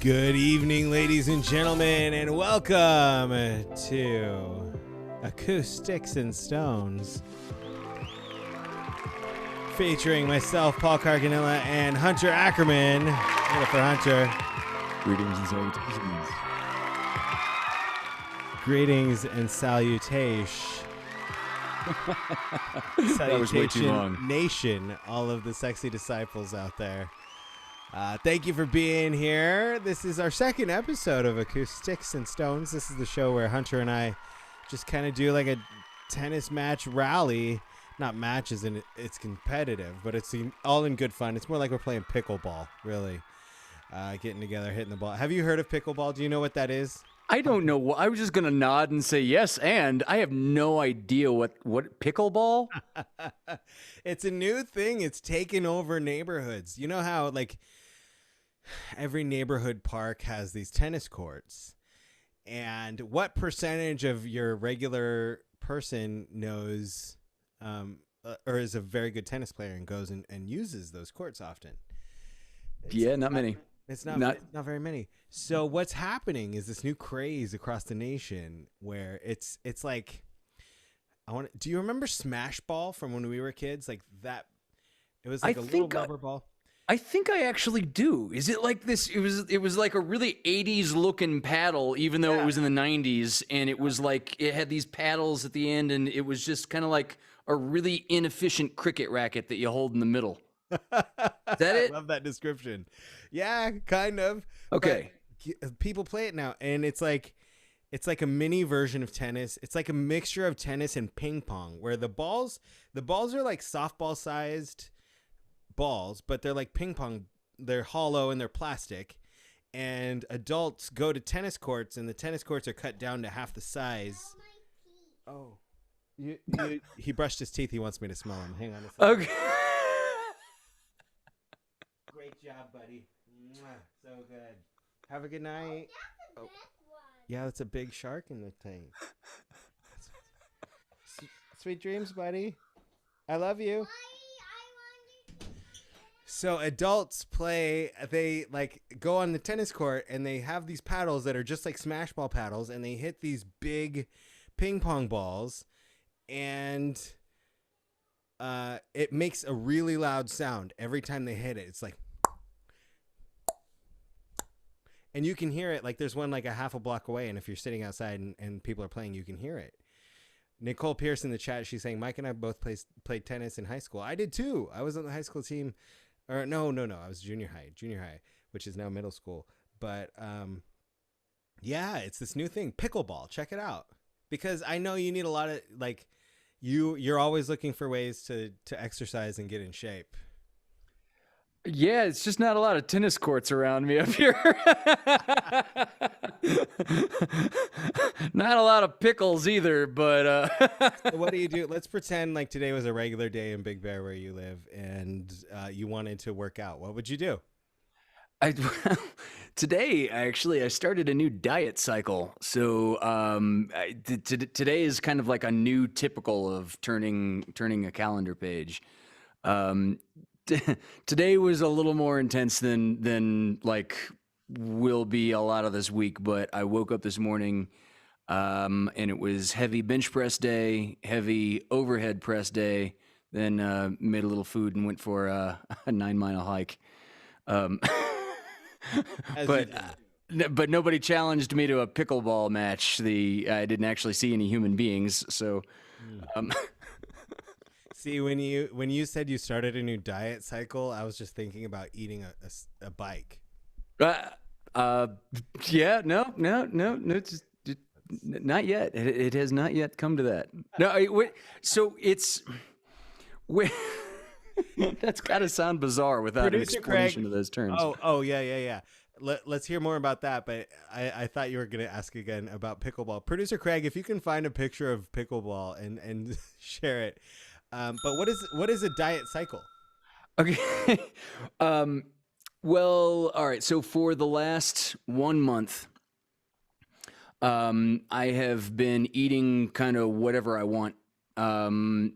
Good evening, ladies and gentlemen, and welcome to Acoustics and Stones, featuring myself, Paul Carganilla, and Hunter Ackerman. Give it up for Hunter. Greetings and salutations. Greetings and salutation. That was way too long. Nation, all of the sexy disciples out there. Thank you for being here. This is our second episode of Acoustics and Stones. This is the show where Hunter and I just kind of do like a tennis match rally. Not matches, and it's competitive, but it's all in good fun. It's more like we're playing pickleball, really. Getting together, hitting the ball. Have you heard of pickleball? Do you know what that is? I don't know. I was just going to nod and say yes, and I have no idea what pickleball? It's a new thing. It's taken over neighborhoods. You know how, like, every neighborhood park has these tennis courts, and what percentage of your regular person knows or is a very good tennis player and goes and uses those courts often? Not many. It's not very many. So what's happening is this new craze across the nation where it's like, do you remember Smash Ball from when we were kids? Like that, it was like a little rubber ball. I think I actually do. Is it like this? It was like a really 80s looking paddle, even though it was in the 90s, and it was like it had these paddles at the end, and it was just kind of like a really inefficient cricket racket that you hold in the middle. Is that it? I love that description. Yeah, kind of. Okay. But people play it now, and it's like a mini version of tennis. It's like a mixture of tennis and ping pong, where the balls are like softball sized balls, but they're like ping pong. They're hollow and they're plastic. And adults go to tennis courts, and the tennis courts are cut down to half the size. Oh, he brushed his teeth. He wants me to smell them. Hang on a second. Okay. Great job, buddy. Mwah. So good. Have a good night. Oh. Yeah, that's a big shark in the tank. Sweet dreams, buddy. I love you. So adults play, they like go on the tennis court and they have these paddles that are just like smash ball paddles, and they hit these big ping pong balls, and it makes a really loud sound every time they hit it. It's like, and you can hear it. Like there's one like a half a block away, and if you're sitting outside and people are playing, you can hear it. Nicole Pierce in the chat, she's saying, Mike and I both played tennis in high school. I did too. I was on the high school team. Or no. I was junior high, which is now middle school. But yeah, it's this new thing, pickleball. Check it out, because I know you need a lot of like, you're always looking for ways to exercise and get in shape. Yeah, it's just not a lot of tennis courts around me up here. Not a lot of pickles either, but So what do you do? Let's pretend like today was a regular day in Big Bear where you live, and you wanted to work out. What would you do? Today, actually, I started a new diet cycle. So today is kind of like a new typical of turning a calendar page. Today was a little more intense than like will be a lot of this week, but I woke up this morning and it was heavy bench press day, heavy overhead press day, then made a little food and went for a 9-mile hike. But nobody challenged me to a pickleball match. I didn't actually see any human beings, so See, when you said you started a new diet cycle, I was just thinking about eating a bike. Yeah, no, just not yet. It has not yet come to that. No, so it's that's got to sound bizarre without Producer an explanation Craig, of those terms. Oh, yeah. Let's hear more about that, but I thought you were going to ask again about pickleball. Producer Craig, if you can find a picture of pickleball and share it. But what is a diet cycle? Okay. Well, all right. So for the last 1 month, I have been eating kind of whatever I want. And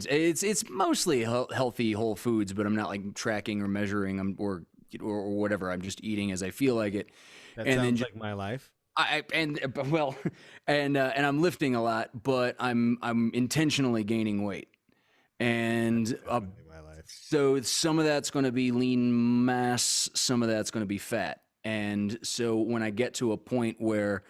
it's mostly healthy whole foods, but I'm not like tracking or measuring or or whatever. I'm just eating as I feel like it. That And then sounds like my life. well, and I'm lifting a lot, but I'm intentionally gaining weight. And Definitely my life. so some of that's going to be lean mass, some of that's going to be fat. And so when I get to a point where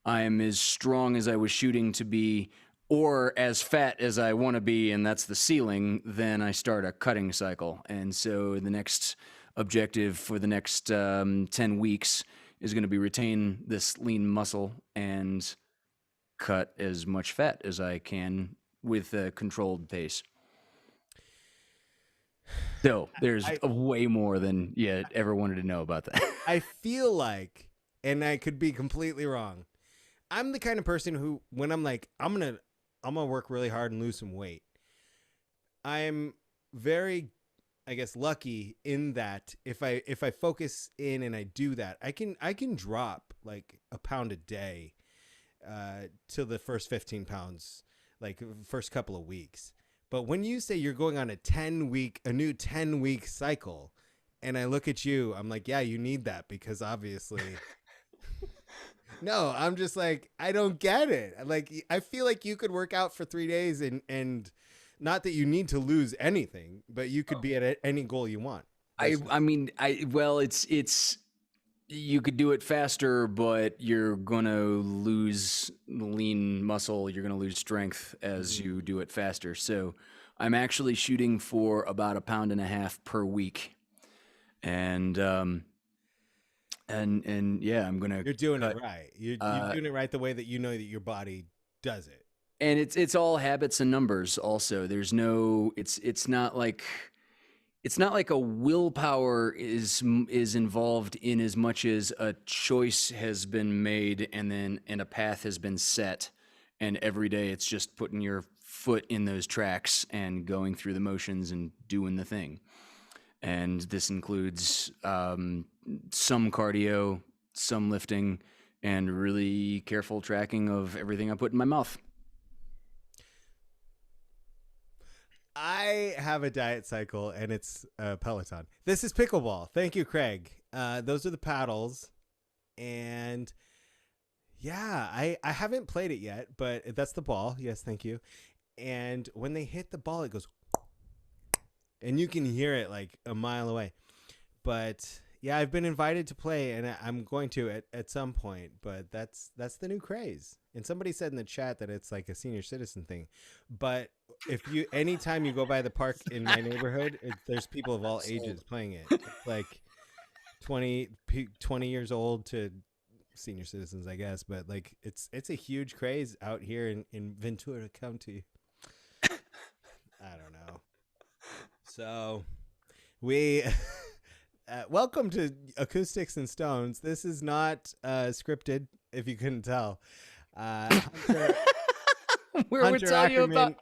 I'm as strong as I was shooting to be, or as fat as I want to be, and that's the ceiling, then I start a cutting cycle. And so the next objective for the next 10 weeks is going to be retain this lean muscle and cut as much fat as I can with a controlled pace. So there's way more than you ever wanted to know about that. I feel like, and I could be completely wrong, I'm the kind of person who, when I'm like, I'm gonna work really hard and lose some weight, I'm very, I guess, lucky in that if I focus in and I do that, I can drop like a pound a day till the first 15 pounds, like first couple of weeks. But when you say you're going on a new 10 week cycle, and I look at you, I'm like, yeah, you need that, because obviously no, I'm just like, I don't get it. Like, I feel like you could work out for 3 days and not that you need to lose anything, but you could be at any goal you want. Well, it's you could do it faster, but you're gonna lose lean muscle. You're gonna lose strength as you do it faster. So I'm actually shooting for about 1.5 pounds per week, and yeah, I'm gonna. You're doing it right. You're doing it right the way that you know that your body does it. And it's all habits and numbers. Also, there's no. It's not like a willpower is involved in as much as a choice has been made and a path has been set, and every day it's just putting your foot in those tracks and going through the motions and doing the thing. And this includes some cardio, some lifting, and really careful tracking of everything I put in my mouth. I have a diet cycle, and it's Peloton. This is pickleball. Thank you, Craig. Those are the paddles. And yeah, I haven't played it yet, but that's the ball. Yes, thank you. And when they hit the ball, it goes, and you can hear it like a mile away. But yeah, I've been invited to play, and I'm going to at some point, but that's the new craze. And somebody said in the chat that it's like a senior citizen thing. But anytime you go by the park in my neighborhood, there's people of all ages playing it. It's like 20 years old to senior citizens, I guess. But like, it's a huge craze out here in Ventura County. I don't know. So we welcome to Acoustics and Stones. This is not scripted, if you couldn't tell. Hunter we're telling you about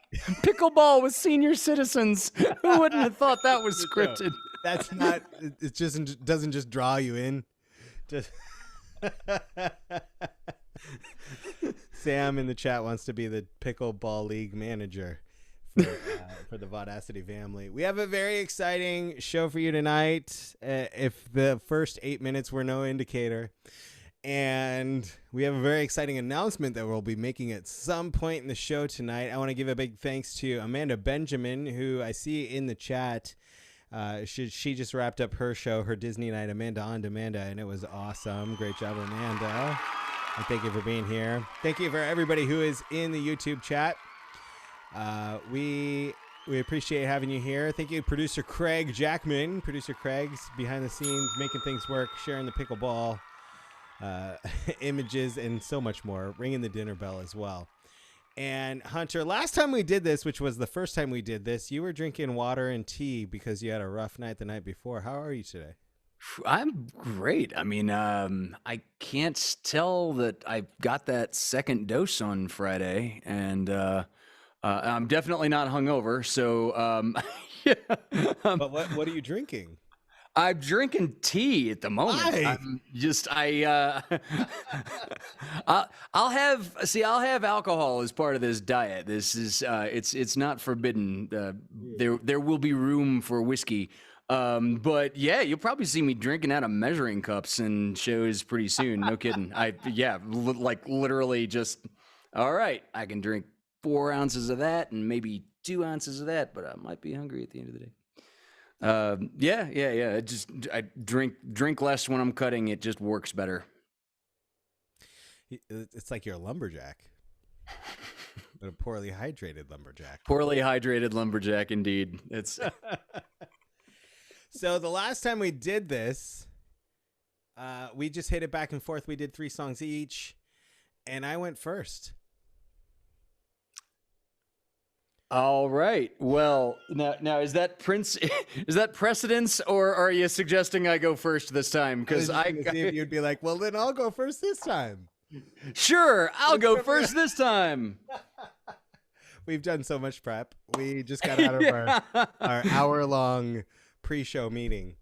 pickleball with senior citizens. Who wouldn't have thought that was scripted? That's not. It just doesn't just draw you in. Just Sam in the chat wants to be the pickleball league manager for the Vaudacity family. We have a very exciting show for you tonight. If the first 8 minutes were no indicator. And we have a very exciting announcement that we'll be making at some point in the show tonight. I want to give a big thanks to Amanda Benjamin, who I see in the chat. She just wrapped up her show, her Disney Night, Amanda on Demanda, and it was awesome. Great job, Amanda. And thank you for being here. Thank you for everybody who is in the YouTube chat. We appreciate having you here. Thank you, producer Craig Jackman. Producer Craig's behind the scenes, making things work, sharing the pickleball images, and so much more, ringing the dinner bell as well. And Hunter, last time we did this, which was the first time we did this, you were drinking water and tea because you had a rough night the night before. How are you today? I'm great. I mean, I can't tell that I got that second dose on Friday, and I'm definitely not hungover. So, yeah. But what are you drinking? I'm drinking tea at the moment. Why? I'll have alcohol as part of this diet. This is it's not forbidden. There will be room for whiskey. But yeah, you'll probably see me drinking out of measuring cups in shows pretty soon. No kidding. Like literally just, all right, I can drink 4 ounces of that and maybe 2 ounces of that, but I might be hungry at the end of the day. I drink less when I'm cutting. It just works better. It's like you're a lumberjack. But a poorly hydrated lumberjack. Poorly hydrated lumberjack, indeed. It's So the last time we did this, we just hit it back and forth. We did 3 songs each, and I went first. all right. Well, now is that is that precedence, or are you suggesting I go first this time? Because See if you'd be like, well, then I'll go first this time. Sure, I'll go first this time. We've done so much prep. We just got out of our hour-long pre-show meeting.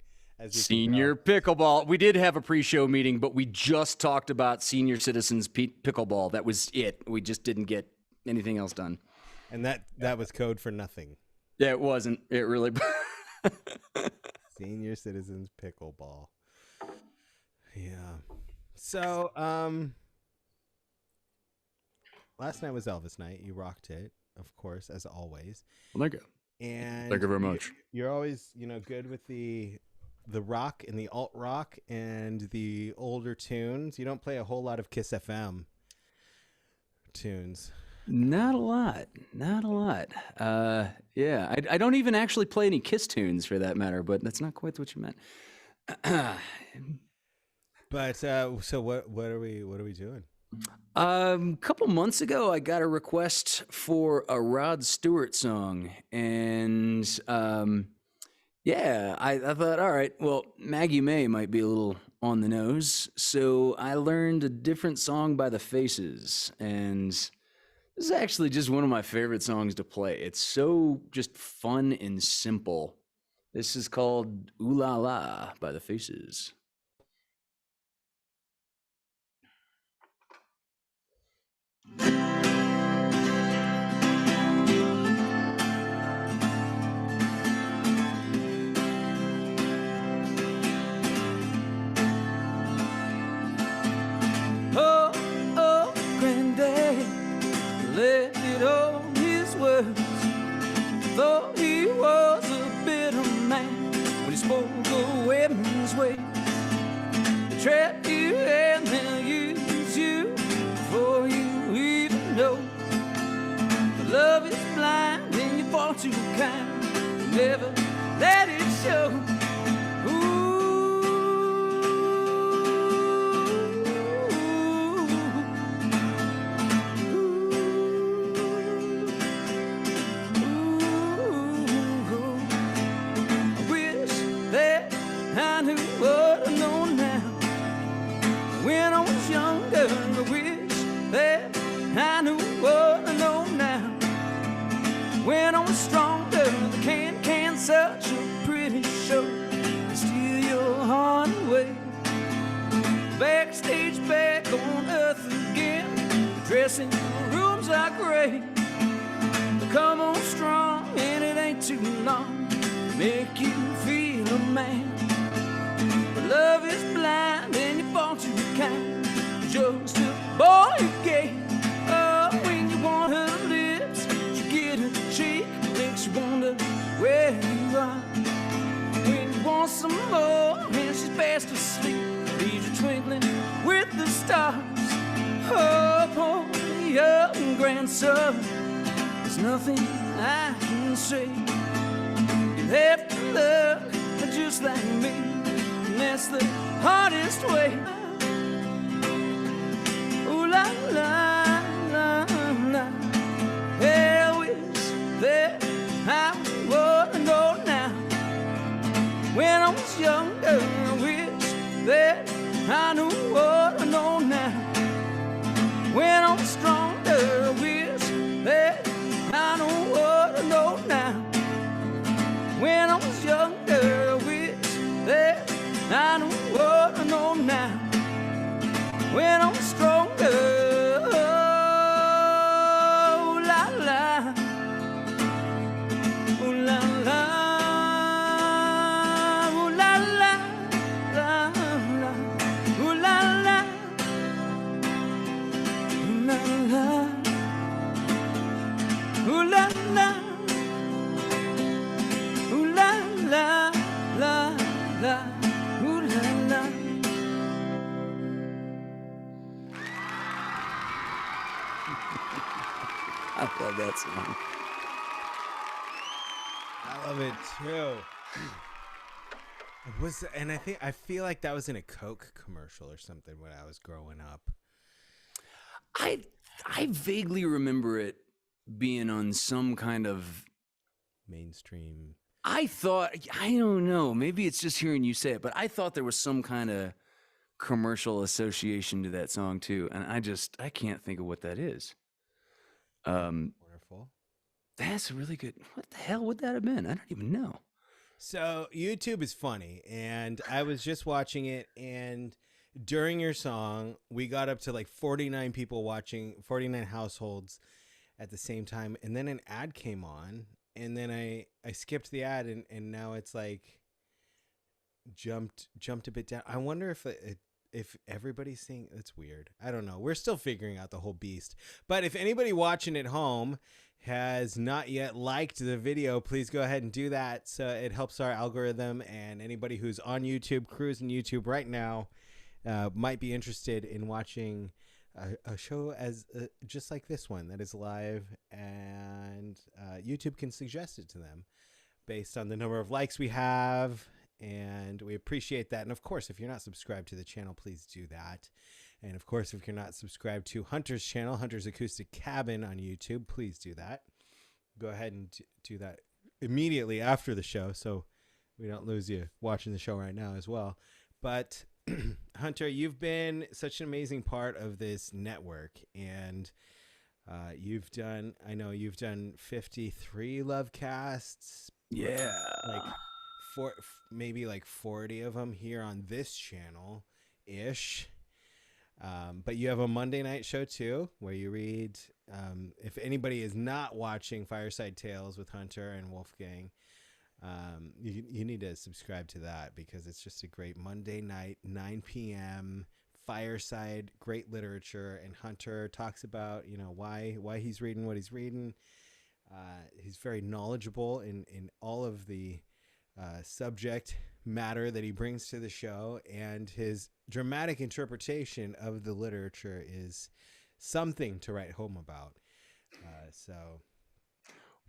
Senior pickleball. We did have a pre-show meeting, but we just talked about senior citizens pickleball. That was it. We just didn't get anything else done. And that was code for nothing. Yeah, it wasn't. It really. Senior citizens pickleball. Yeah. So, last night was Elvis night. You rocked it, of course, as always. Well, thank you. And thank you very much. You're always, good with the rock and the alt rock and the older tunes. You don't play a whole lot of Kiss FM tunes. Not a lot. Yeah, I don't even actually play any Kiss tunes for that matter, but that's not quite what you meant. But so what are we doing? A couple months ago, I got a request for a Rod Stewart song, and I thought, all right, well, Maggie May might be a little on the nose, so I learned a different song by the Faces, and this is actually just one of my favorite songs to play. It's so just fun and simple. This is called Ooh La La by the Faces. Oh, granddad, left it on his words. Though he was a bitter man when he spoke a woman's way. They trap you and they'll use you before you even know. But love is blind and you fall too kind. You never let it show. I knew what I know now. When I was younger, I wish that I knew what I know now. When I was stronger, the can such a pretty show. Steal your heart away. Backstage back on earth again. The dressing rooms are great. But come on strong and it ain't too long to make you feel a man. Love is blind and you fall too kind. Just a boy again. Oh, when you want her lips, you get her cheek, makes you wonder where you are. When you want some more and she's fast asleep, leaves you twinkling with the stars. Oh, poor young grandson, there's nothing I can say. You have to love just like me. That's the hardest way. Ooh la la la la. I wish that I would know now. When I was younger, I wish that I knew what I know now. When I was stronger, I wish that I knew what I know now. When I was younger, I wish that I know what I know now. When I'm stronger, oh la la, oh la la, Ooh la la, ooh la la, la la, ooh la la. I love that song. I love it too. I feel like that was in a Coke commercial or something when I was growing up. I vaguely remember it being on some kind of Mainstream. I don't know, maybe it's just hearing you say it, but I thought there was some kind of commercial association to that song too, and I can't think of what that is. Wonderful. That's really good. What the hell would that have been? I don't even know. So YouTube is funny, and I was just watching it, and during your song, we got up to like 49 people watching, 49 households at the same time, and then an ad came on, and then I skipped the ad, and now it's like jumped a bit down. I wonder if everybody's seeing. It's weird. I don't know. We're still figuring out the whole beast. But if anybody watching at home has not yet liked the video, please go ahead and do that, so it helps our algorithm. And anybody who's on YouTube, cruising YouTube right now, might be interested in watching a show as just like this one that is live, and YouTube can suggest it to them based on the number of likes we have, and we appreciate that. And of course, if you're not subscribed to the channel, please do that. And of course, if you're not subscribed to Hunter's channel, Hunter's Acoustic Cabin on YouTube, please do that. Go ahead and do that immediately after the show, so we don't lose you watching the show right now as well. But Hunter, you've been such an amazing part of this network, and you've done 53 LOVECasts. Yeah. Maybe like 40 of them here on this channel ish. But you have a Monday night show too, where you read, if anybody is not watching Fireside Tales with Hunter and Wolfgang, you need to subscribe to that, because it's just a great Monday night, 9 p.m. fireside, great literature. And Hunter talks about, why he's reading what he's reading. He's very knowledgeable in all of the subject matter that he brings to the show, and his dramatic interpretation of the literature is something to write home about.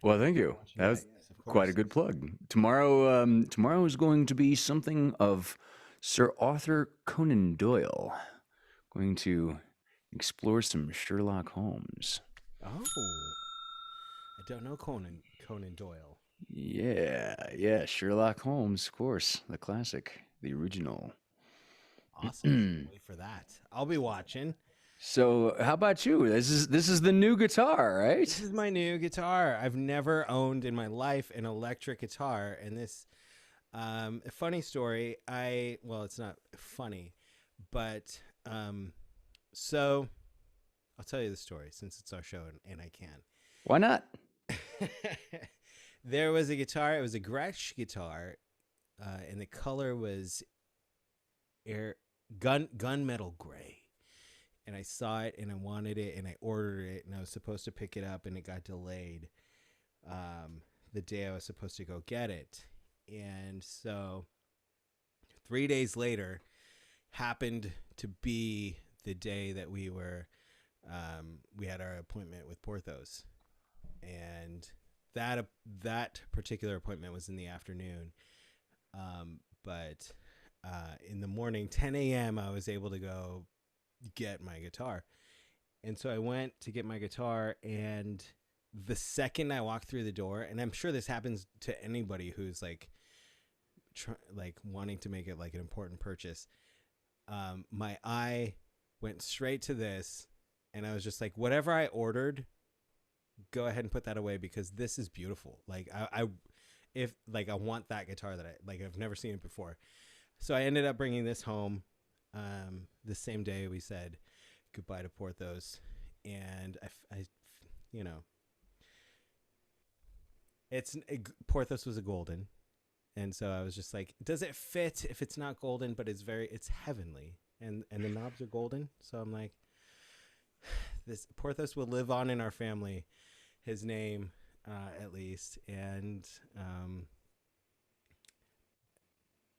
Well, thank you. That was quite a good plug. Tomorrow is going to be something of Sir Arthur Conan Doyle. Going to explore some Sherlock Holmes. Oh, I don't know Conan Doyle. Yeah, Sherlock Holmes, of course, the classic, the original. Awesome. Wait for that. I'll be watching. So, how about you? This is the new guitar, right? This is my new guitar. I've never owned in my life an electric guitar, and this a funny story. It's not funny, but so I'll tell you the story since it's our show, and I can. Why not? There was a guitar. It was a Gretsch guitar, and the color was gunmetal gray. And I saw it, and I wanted it, and I ordered it, and I was supposed to pick it up, and it got delayed the day I was supposed to go get it. And so 3 days later happened to be the day that we had our appointment with Porthos. And that particular appointment was in the afternoon. But in the morning, 10 a.m., I was able to go get my guitar. And so I went to get my guitar, and the second I walked through the door, and I'm sure this happens to anybody who's like wanting to make it like an important purchase, my eye went straight to this, and I was just like, whatever I ordered, go ahead and put that away, because this is beautiful. Like I want that guitar that I've never seen it before. So I ended up bringing this home. The same day we said goodbye to Porthos, and Porthos was a golden, and so I was just like, does it fit if it's not golden? But it's heavenly, and the knobs are golden, so I'm like, this Porthos will live on in our family his name, at least. And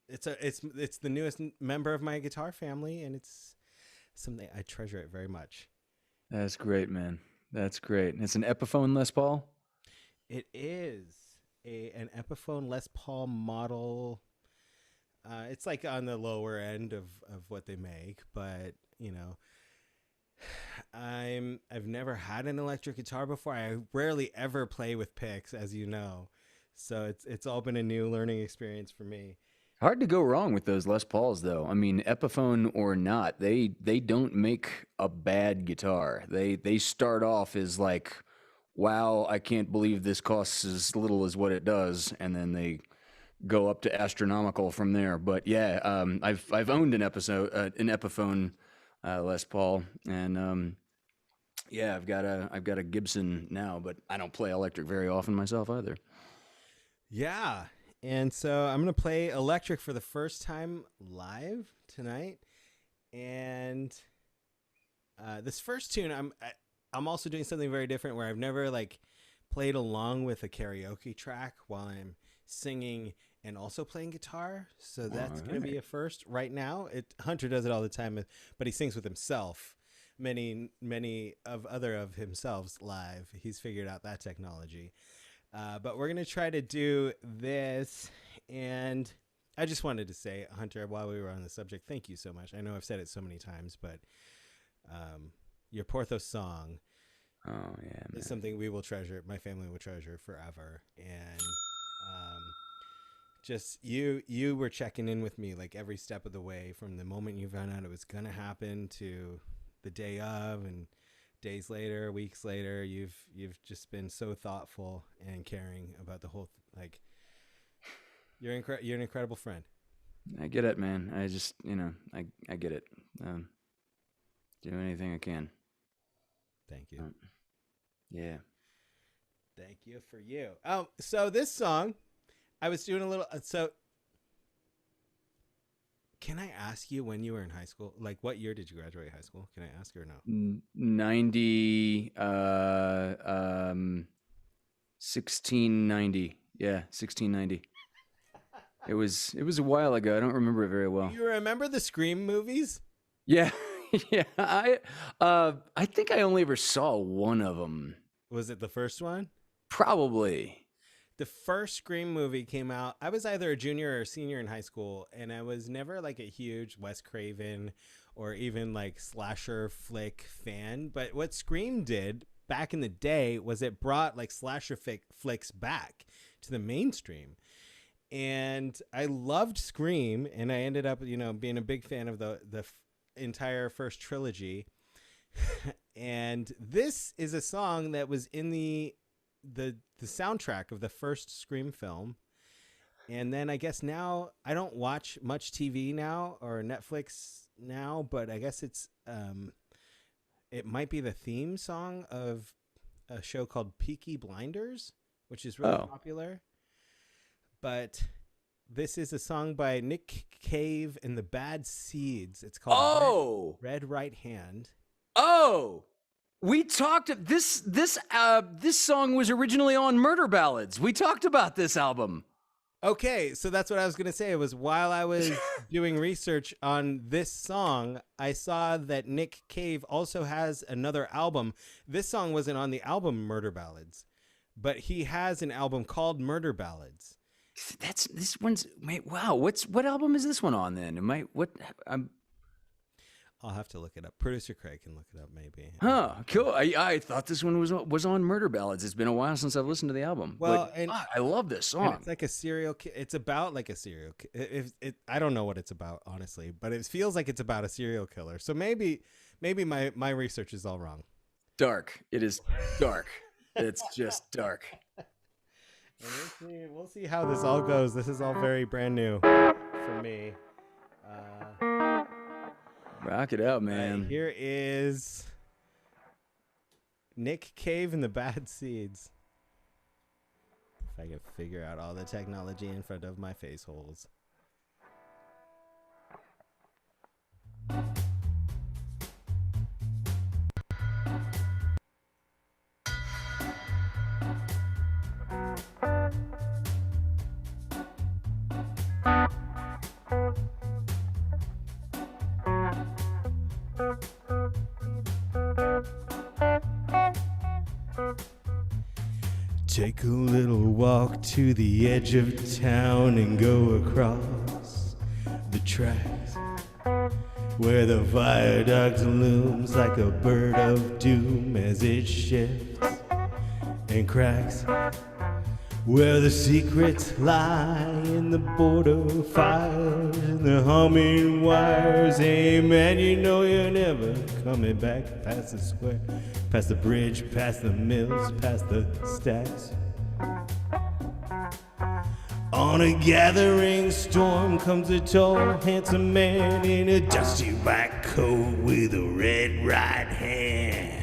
it's the newest member of my guitar family, and it's something I treasure it very much. That's great, man. That's great. It's an Epiphone Les Paul? It is an Epiphone Les Paul model. It's like on the lower end of what they make, but you know, I've never had an electric guitar before. I rarely ever play with picks, as you know, so it's all been a new learning experience for me. Hard to go wrong with those Les Pauls, though. I mean, Epiphone or not, they don't make a bad guitar. They start off as like, wow, I can't believe this costs as little as what it does, and then they go up to astronomical from there. But yeah, I've owned an Epiphone Les Paul, and yeah, I've got a Gibson now, but I don't play electric very often myself either. Yeah. And so I'm going to play electric for the first time live tonight. And this first tune, I'm also doing something very different where I've never like played along with a karaoke track while I'm singing and also playing guitar. So that's going to be a first right now. Hunter does it all the time, but he sings with himself. Many of himself live. He's figured out that technology. But we're going to try to do this. And I just wanted to say, Hunter, while we were on the subject, thank you so much. I know I've said it so many times, but your Porthos song is something we will treasure. My family will treasure forever. And just you were checking in with me like every step of the way from the moment you found out it was going to happen to the day of and days later, weeks later. You've just been so thoughtful and caring about the whole like you're an incredible friend. I get it, man. I just, I get it. Do anything I can. Thank you. Yeah. Thank you for you. So this song, I was doing a little. So, can I ask you when you were in high school? Like, what year did you graduate high school? Can I ask you or no? 1690. Yeah, 1690. It was a while ago. I don't remember it very well. You remember the Scream movies? Yeah, yeah. I think I only ever saw one of them. Was it the first one? Probably. The first Scream movie came out. I was either a junior or a senior in high school, and I was never like a huge Wes Craven or even like slasher flick fan. But what Scream did back in the day was it brought like slasher flicks back to the mainstream. And I loved Scream, and I ended up, being a big fan of the entire first trilogy. And this is a song that was in the soundtrack of the first Scream film. And then I guess now I don't watch much TV now or Netflix now, but I guess it might be the theme song of a show called Peaky Blinders, which is really popular. But this is a song by Nick Cave and the Bad Seeds. It's called Red Right Hand. Oh, we talked. This song was originally on Murder Ballads. We talked about this album. Okay, so that's what I was going to say. It was while I was doing research on this song, I saw that Nick Cave also has another album. This song wasn't on the album Murder Ballads, but he has an album called Murder Ballads. This one's wow. What album is this one on then? I'll have to look it up. Producer Craig can look it up, maybe. Huh, cool. I thought this one was on Murder Ballads. It's been a while since I've listened to the album. Well, I love this song. It's like a serial. It's about like a serial. I don't know what it's about, honestly, but it feels like it's about a serial killer. So maybe my research is all wrong. Dark. It is dark. It's just dark. We'll see how this all goes. This is all very brand new for me. Rock it out, man. Here is Nick Cave and the Bad Seeds. If I can figure out all the technology in front of my face holes. Take a little walk to the edge of town and go across the tracks where the viaduct looms like a bird of doom as it shifts and cracks, where the secrets lie in the border fires and the humming wires. Hey man, you know you're never coming back past the square, past the bridge, past the mills, past the stacks. On a gathering storm comes a tall, handsome man in a dusty white coat with a red right hand.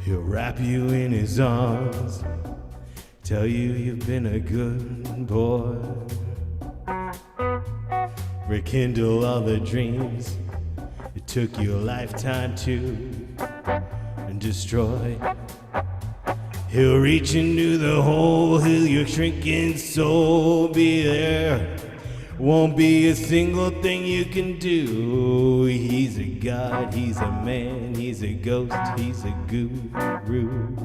He'll wrap you in his arms, tell you you've been a good boy, rekindle all the dreams it took you a lifetime to destroy. He'll reach into the hole, heal your shrinking soul. Be there, won't be a single thing you can do. He's a god, he's a man, he's a ghost, he's a guru.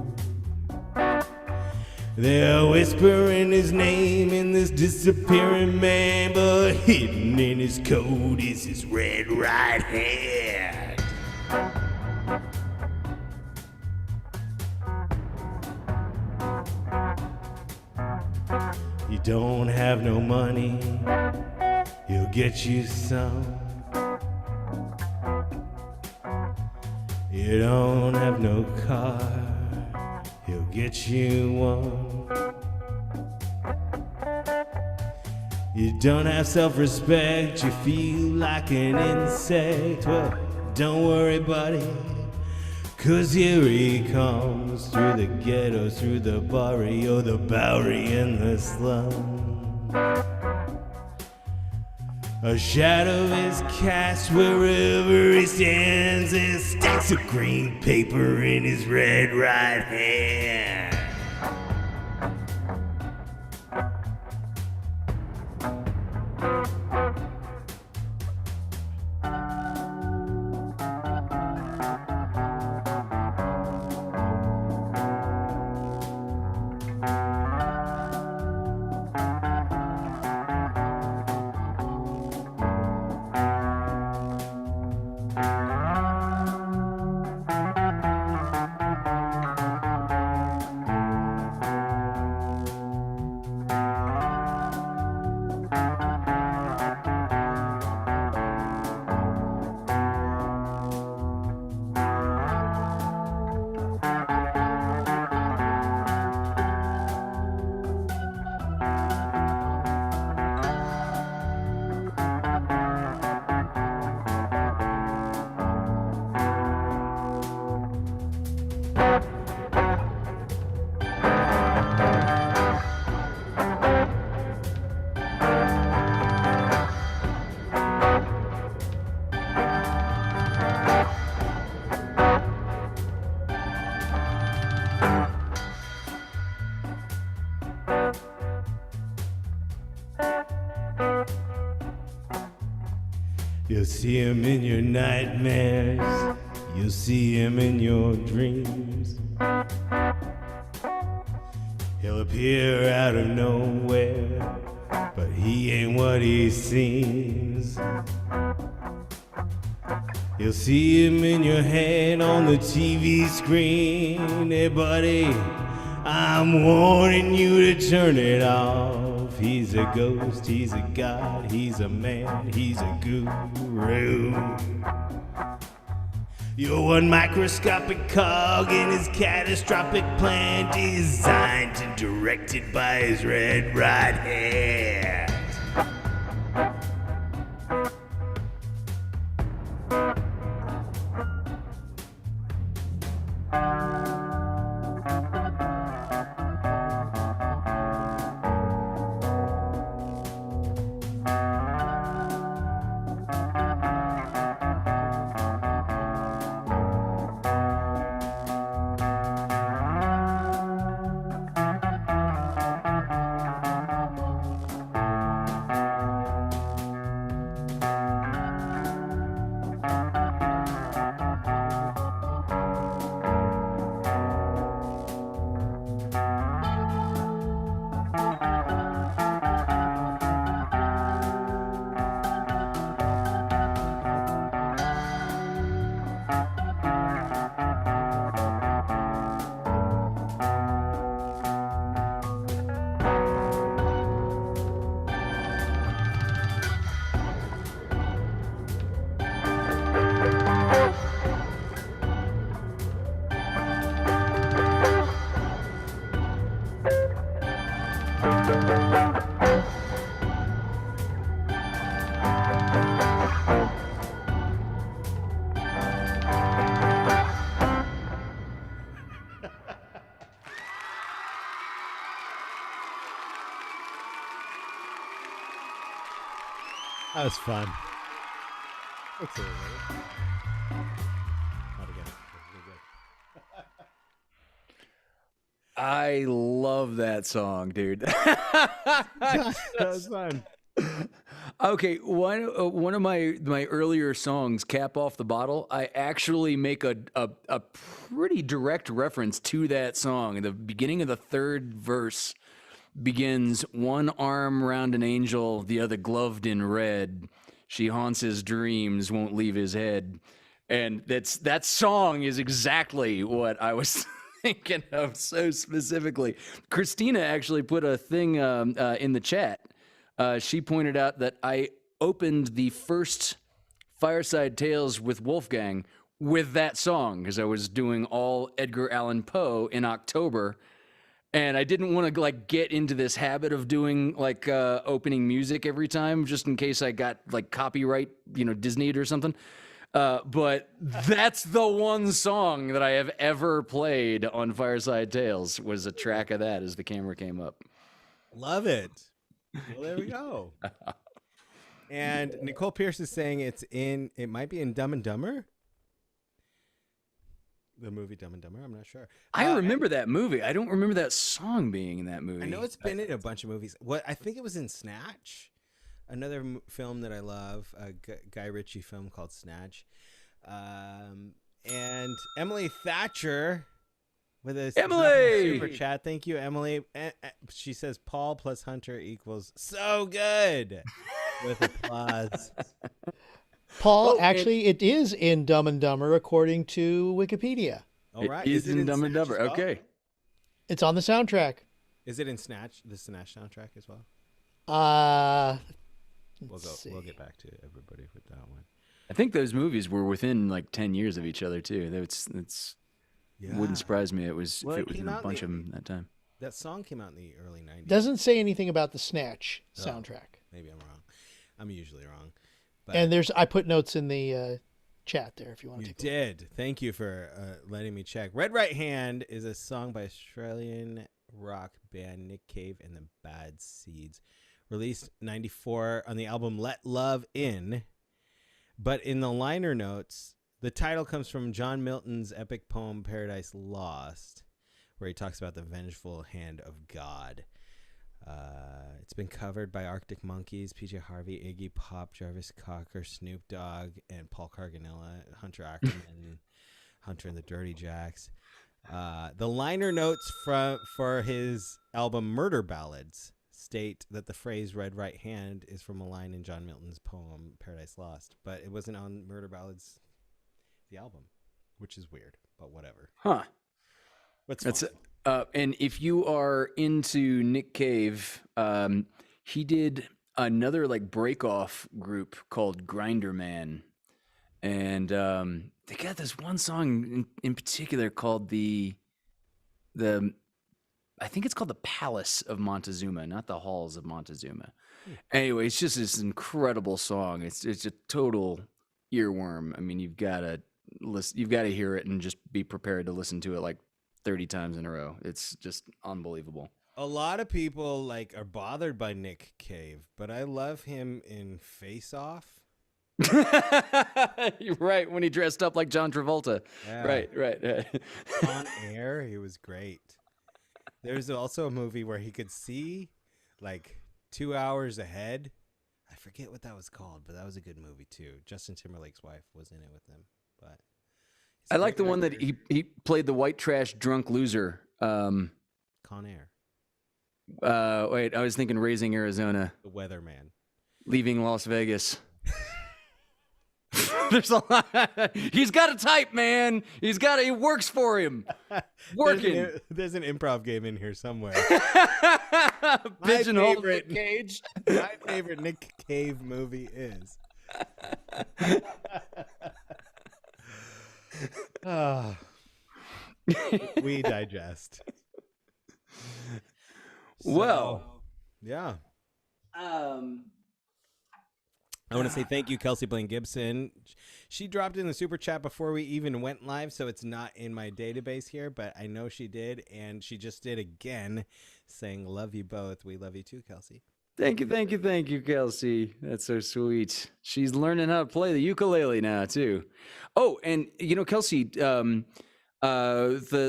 They're whispering his name in this disappearing man, but hidden in his coat is his red right hand. You don't have no money, he'll get you some. You don't have no car, he'll get you one. You don't have self-respect, you feel like an insect. Well, don't worry, buddy, 'cause here he comes through the ghetto, through the barrio, the Bowery, and the slum. A shadow is cast wherever he stands, and stacks of green paper in his red right hand. You'll see him in your nightmares, you'll see him in your dreams. He'll appear out of nowhere, but he ain't what he seems. You'll see him in your head on the TV screen. Hey buddy, I'm warning you to turn it off. He's a ghost, he's a god, he's a man, he's a guru. You're one microscopic cog in his catastrophic plan, designed and directed by his red right hand. That was fun. Thanks, everybody. Not again. I love that song, dude. That was fun. Okay, one of my earlier songs, "Cap Off the Bottle," I actually make a pretty direct reference to that song. The beginning of the third verse begins, "One arm round an angel, the other gloved in red. She haunts his dreams, won't leave his head." And that song is exactly what I was thinking of so specifically. Christina actually put a thing in the chat. She pointed out that I opened the first Fireside Tales with Wolfgang with that song because I was doing all Edgar Allan Poe in October, and I didn't want to like get into this habit of doing like opening music every time just in case I got like copyright, Disneyed or something. But that's the one song that I have ever played on Fireside Tales was a track of that as the camera came up. Love it. Well, there we go. And Nicole Pierce is saying it might be in Dumb and Dumber. The movie Dumb and Dumber. I'm not sure. I remember that movie. I don't remember that song being in that movie. I know it's been in a bunch of movies. I think it was in Snatch, another film that I love, a Guy Ritchie film called Snatch. And Emily Thatcher with a super chat. Thank you, Emily. She says Paul plus Hunter equals so good with applause. Paul, actually, it is in Dumb and Dumber according to Wikipedia. All right, it is in Dumb and Dumber. Well? Okay, it's on the soundtrack. Is it in Snatch? The Snatch soundtrack as well. We'll get back to everybody with that one. I think those movies were within like 10 years of each other too. Wouldn't surprise me. If it was in a bunch of them that time. That song came out in the early 90s. Doesn't say anything about the Snatch soundtrack. Maybe I'm wrong. I'm usually wrong. But and I put notes in the chat there if you want to take a look. You did. Thank you for letting me check. Red Right Hand is a song by Australian rock band Nick Cave and the Bad Seeds. Released 94 on the album Let Love In. But in the liner notes, the title comes from John Milton's epic poem Paradise Lost, where he talks about the vengeful hand of God. It's been covered by Arctic Monkeys, PJ Harvey, Iggy Pop, Jarvis Cocker, Snoop Dogg, and Paul Carganilla, Hunter Ackerman, Hunter and the Dirty Jacks. The liner notes for his album Murder Ballads state that the phrase Red Right Hand is from a line in John Milton's poem Paradise Lost, but it wasn't on Murder Ballads, the album, which is weird, but whatever. Huh. That's and if you are into Nick Cave, he did another like break-off group called Grinder Man, and they got this one song in particular called the I think it's called the Palace of Montezuma, not the Halls of Montezuma. Anyway, it's just this incredible song. It's a total earworm. I mean, you've got to hear it and just be prepared to listen to it like 30 times in a row. It's just unbelievable. A lot of people are bothered by Nick Cave, but I love him in Face Off. You're right, when he dressed up like John Travolta. Yeah. Right. On Air, he was great. There's also a movie where he could see 2 hours ahead. I forget what that was called, but that was a good movie too. Justin Timberlake's wife was in it with him. But I like the one that he played the white trash drunk loser. Con Air. Wait, I was thinking Raising Arizona. The Weatherman. Leaving Las Vegas. There's a lot. He's got a type, man. It works for him. Working. There's an improv game in here somewhere. Pigeonhole Nick Cage. My favorite Nick Cave movie is. We digest. Well, yeah. I want to say thank you, Kelsey Blaine Gibson. She dropped in the super chat before we even went live, so it's not in my database here, but I know she did, and she just did again, saying, love you both. We love you too, Kelsey. Thank you, Kelsey. That's so sweet. She's learning how to play the ukulele now too. Oh, and Kelsey, the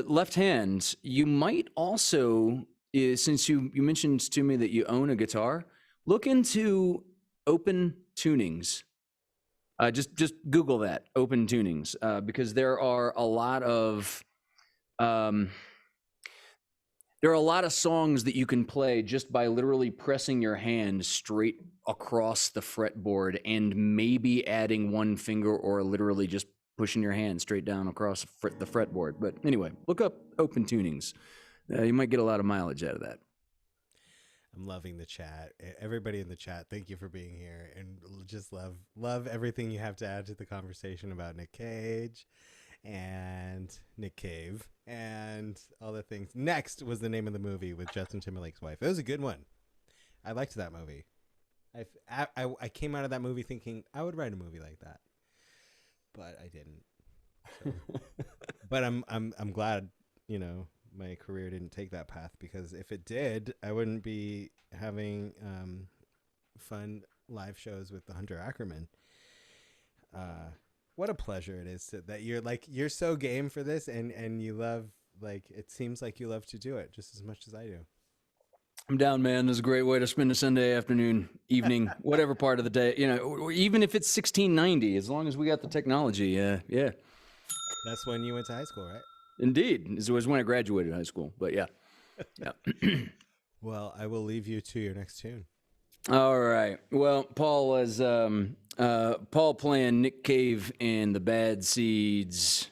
left hand. You might also, since you mentioned to me that you own a guitar, look into open tunings. Just Google that, open tunings, because there are a lot of songs that you can play just by literally pressing your hand straight across the fretboard and maybe adding one finger or literally just pushing your hand straight down across the fretboard. But anyway, look up open tunings. You might get a lot of mileage out of that. I'm loving the chat. Everybody in the chat, thank you for being here, and just love everything you have to add to the conversation about Nick Cage and Nick Cave and all the things. Next was the name of the movie with Justin Timberlake's wife. It was a good one. I liked that movie. I came out of that movie thinking I would write a movie like that, but I didn't. So. But I'm glad, my career didn't take that path, because if it did, I wouldn't be having fun live shows with the Hunter Ackerman. What a pleasure it is that you're so game for this, and you love, it seems like you love to do it just as much as I do. I'm down, man. This is a great way to spend a Sunday afternoon, evening, whatever part of the day, even if it's 1690, as long as we got the technology. Yeah. That's when you went to high school, right? Indeed. It was when I graduated high school, but yeah. Well, I will leave you to your next tune. All right. Well, Paul was Paul playing Nick Cave and the Bad Seeds,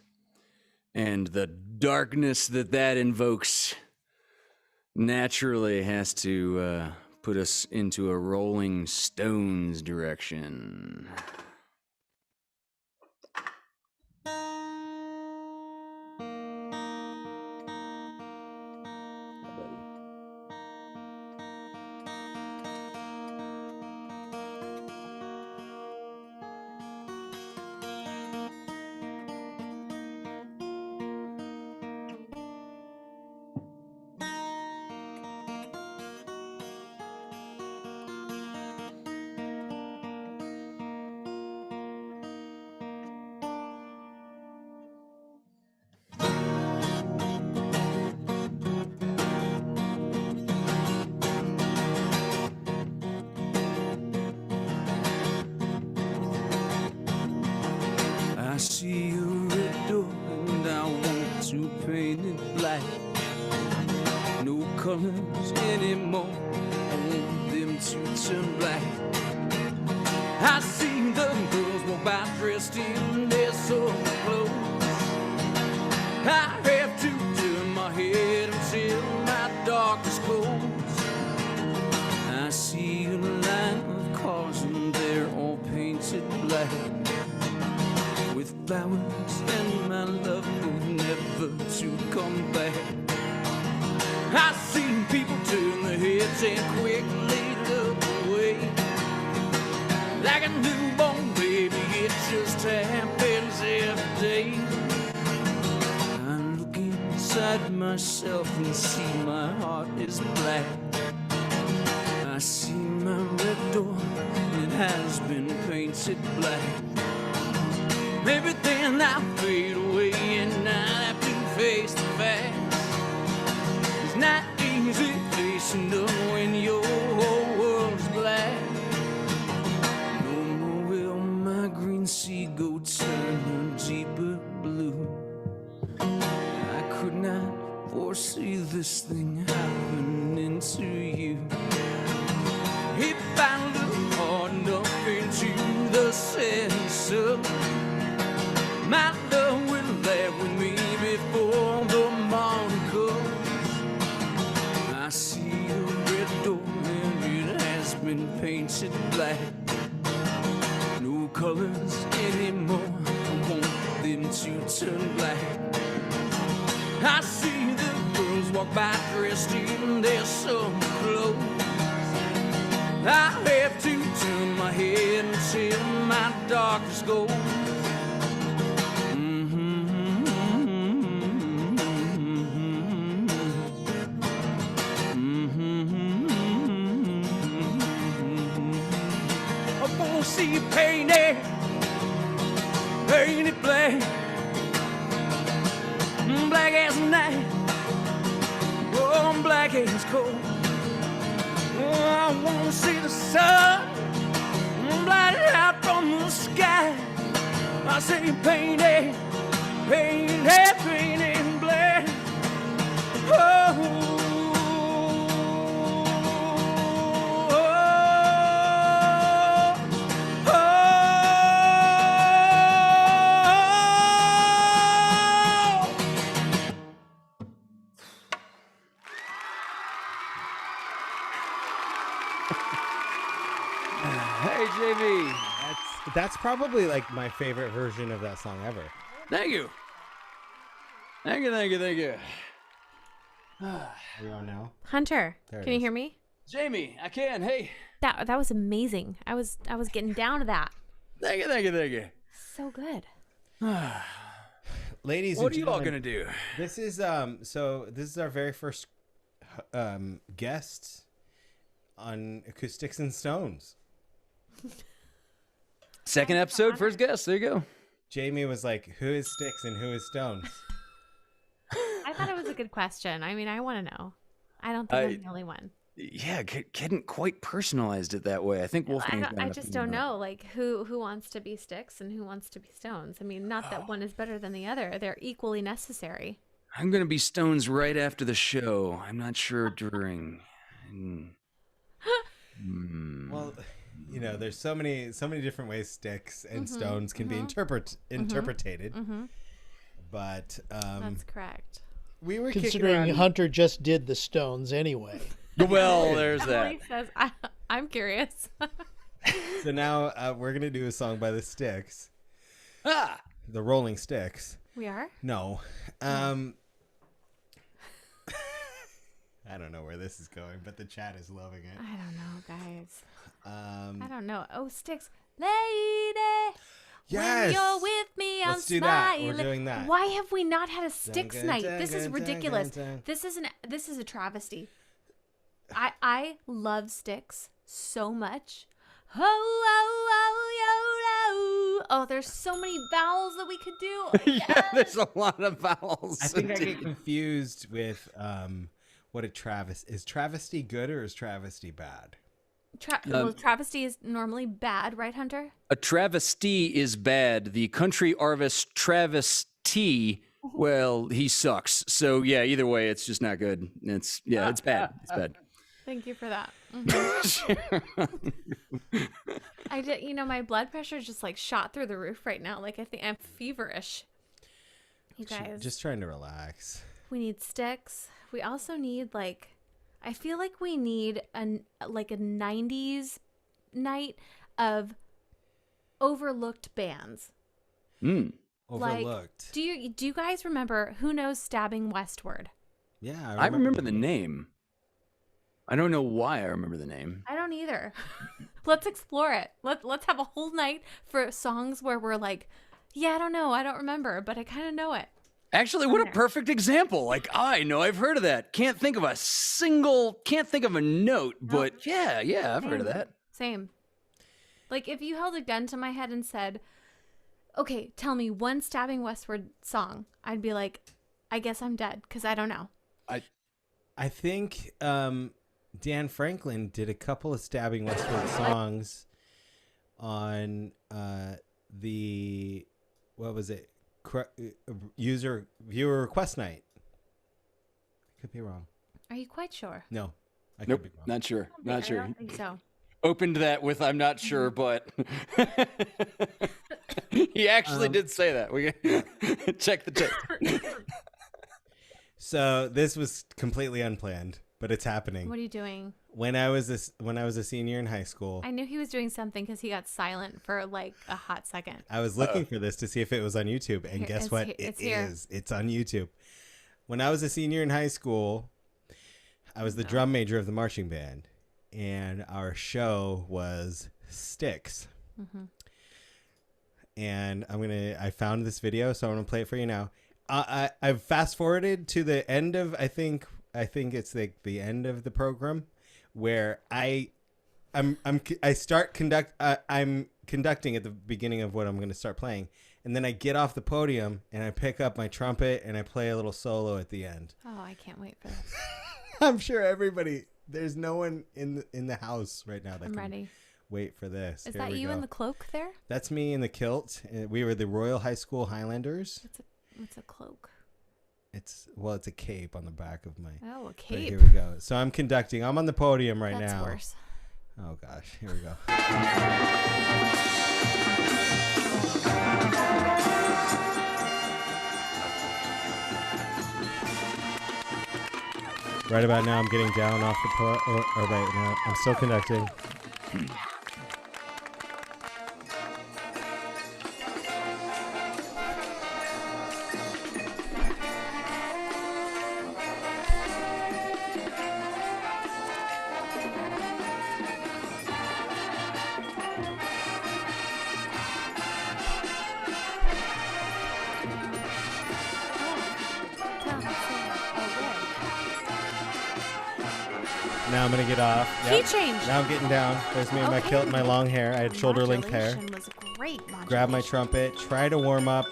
and the darkness that invokes naturally has to put us into a Rolling Stones direction. I see a red door and I want to paint it black. No colors anymore, I want them to turn black. I see the girls walk by dressed in their summer clothes. I have to turn my head until my darkness closes. I see a line of cars and they're all painted black, with flowers and my love hope never to come back. I see people turn their heads and quickly look away, like a newborn baby, it just happens every day. I look inside myself and see my heart is black. I see my red door, it has been painted black. Everything I fade away and I have to face the facts. It's not easy facing up when your whole world's black. No more will my green sea go turn a deeper blue. I could not foresee this thing happening to you. If I look hard enough into the setting sun, my love will laugh with me before the morning comes. I see a red door and it has been painted black. No colors anymore, I want them to turn black. I see the girls walk by dressed in their summer clothes. I have to turn my head until my darkness goes. painted black, black as night, oh, black as coal. Oh, I wanna see the sun blotted out from the sky. I say painted, painted, painted black. Oh. Hey, JV. That's probably like my favorite version of that song ever. Thank you. Thank you, thank you, thank you. Are you on now? Hunter, There it can you is. hear me? Jamie, I can. Hey. That was amazing. I was getting down to that. Thank you, thank you, thank you. So good. Ladies What and are you all gentlemen, gonna do? This is this is our very first guest on Acoustics and Stones. Second episode, first guest. There you go. Jamie was like, "Who is Sticks and who is Stones?" I thought it was a good question. I mean, I want to know. I don't think I'm the only one. Yeah, hadn't quite personalized it that way. I think Wolfgang. I just don't know, like who wants to be Sticks and who wants to be Stones. I mean, not that one is better than the other. They're equally necessary. I'm gonna be Stones right after the show. I'm not sure during. Well, you know, there's so many different ways Sticks and Stones can be interpreted. But That's correct. we were kicking Considering around. Hunter just did the Stones anyway. Well, there's that. Emily says, I'm curious. So now we're gonna do a song by the Sticks, Ah, the Rolling Sticks. We are? No, I don't know where this is going, but the chat is loving it. I don't know, guys. Um, I don't know. Oh, Sticks. Lady. yes, When you're with me, I'm Let's do that. smiling. We're doing that. Why have we not had a Sticks dun, night? dun, This is dun, ridiculous. dun, dun. This is a travesty. I love Sticks so much. Oh, oh, oh, yo, oh. Oh, there's so many vowels that we could do. yeah, there's a lot of vowels. I think I get confused with what a travesty is. Travesty good or is travesty bad? Well, travesty is normally bad, right, Hunter? A travesty is bad. The country artist travesty, well, he sucks. So yeah, either way, it's just not good. It's it's bad. It's bad. Thank you for that. I did, my blood pressure just like shot through the roof right now. Like I think I'm feverish. You guys, Just trying to relax. we need Sticks. We also need I feel like we need a 90s night of overlooked bands. Overlooked. Do you guys remember Who Knows Stabbing Westward? Yeah, I remember the name. I don't know why I remember the name. I don't either. Let's explore it. Let's have a whole night for songs where we're like, yeah, I don't know, I don't remember, but I kind of know it. Actually, what a perfect example. Like, I know I've heard of that. Can't think of a note, but yeah, I've heard of that. Same. Like if you held a gun to my head and said, okay, tell me one Stabbing Westward song, I'd be like, I guess I'm dead because I don't know. I think Dan Franklin did a couple of Stabbing Westward songs on the, what was it? Viewer request night. I could be wrong. Are you quite sure? No, I could Nope, be wrong. not sure. I Not sure. don't think so. Opened that with I'm not sure, but he actually did say that. We check the tape. So this was completely unplanned, but it's happening. What are you doing? When I was a senior in high school, I knew he was doing something because he got silent for like a hot second. I was looking for this to see if it was on YouTube, and Here, guess it's what? he- It it's here. is. It's on YouTube. When I was a senior in high school, I was the drum major of the marching band, and our show was Sticks. And I found this video, so I'm gonna play it for you now. I've fast forwarded to the end of I think it's like the end of the program, where I'm conducting at the beginning of what I'm gonna start playing, and then I get off the podium and I pick up my trumpet and I play a little solo at the end. Oh, I can't wait for this. I'm sure everybody. There's no one in the house right now that I'm can ready. wait for this. Is Here that we you go. in the cloak there? That's me in the kilt. We were the Royal High School Highlanders. What's a cloak? It's a cape on the back of my. Oh, a But cape. here we go. So I'm conducting. I'm on the podium right That's now. worse. Oh gosh, here we go. Right about now, I'm getting down off the or right now, I'm still conducting. Now I'm gonna get off. Key change. Now I'm getting down. There's me in my Okay. kilt and my long hair. I had shoulder length hair. Modulation was great. Grab my modulation. trumpet. Try to warm up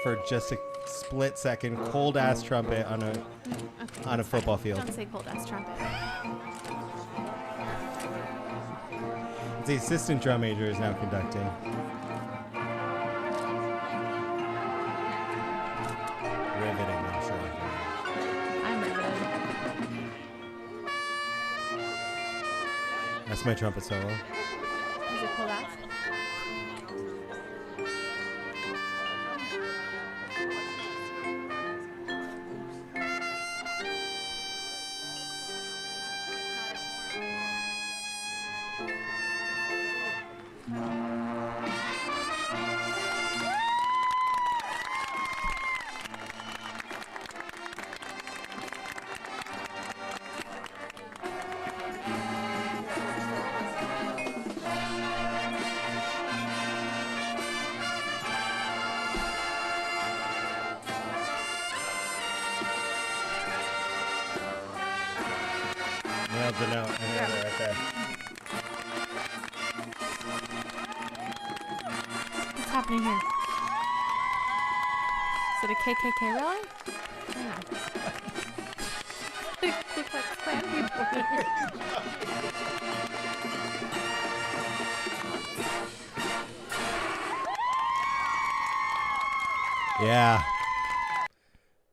for just a split second. Cold ass trumpet on a Okay, football field. Don't say cold ass trumpet. The assistant drum major is now conducting. Riveting, I'm sure. I'm riveted. That's my trumpet solo. Is it cold ass? Nailed the note. I nailed it right there. What's happening here? Is it a KKK rally? Yeah. The Ku Klux Klan people. Yeah.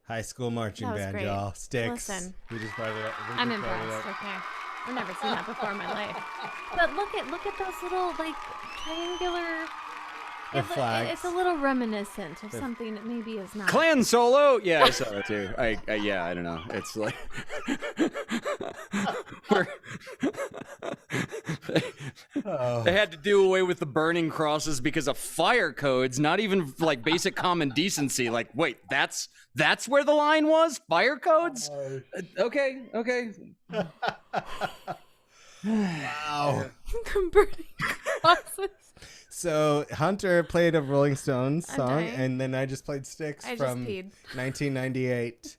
High school marching That was band, great. y'all. Sticks. Listen. We just brought it up. We I'm just brought it impressed. up. Okay, I've never seen that before in my life. But look at those little like triangular. They're flags. It's a little reminiscent of something that maybe is not. Clan solo. Yeah, I saw that too. I don't know. It's like they had to do away with the burning crosses because of fire codes. Not even like basic common decency. Like, wait, that's where the line was. Fire codes. Okay. Wow. Burning crosses. So Hunter played a Rolling Stones I'm song, dying. and then I just played Sticks I just from peed. 1998.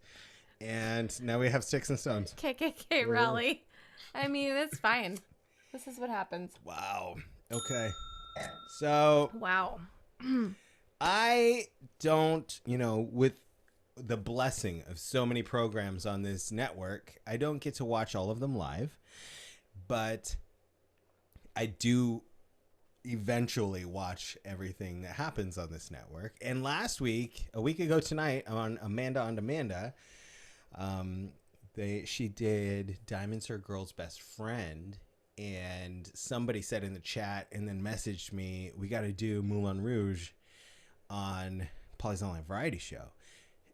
And now we have Sticks and Stones. KKK rally. I mean, it's fine. This is what happens. Wow. Okay. So Wow. I don't, with the blessing of so many programs on this network, I don't get to watch all of them live, but I do eventually watch everything that happens on this network. And a week ago tonight on Amanda on Amanda, she did Diamonds Are a Girl's Best Friend, and somebody said in the chat and then messaged me, we got to do Moulin Rouge on Paulie's Online Variety Show.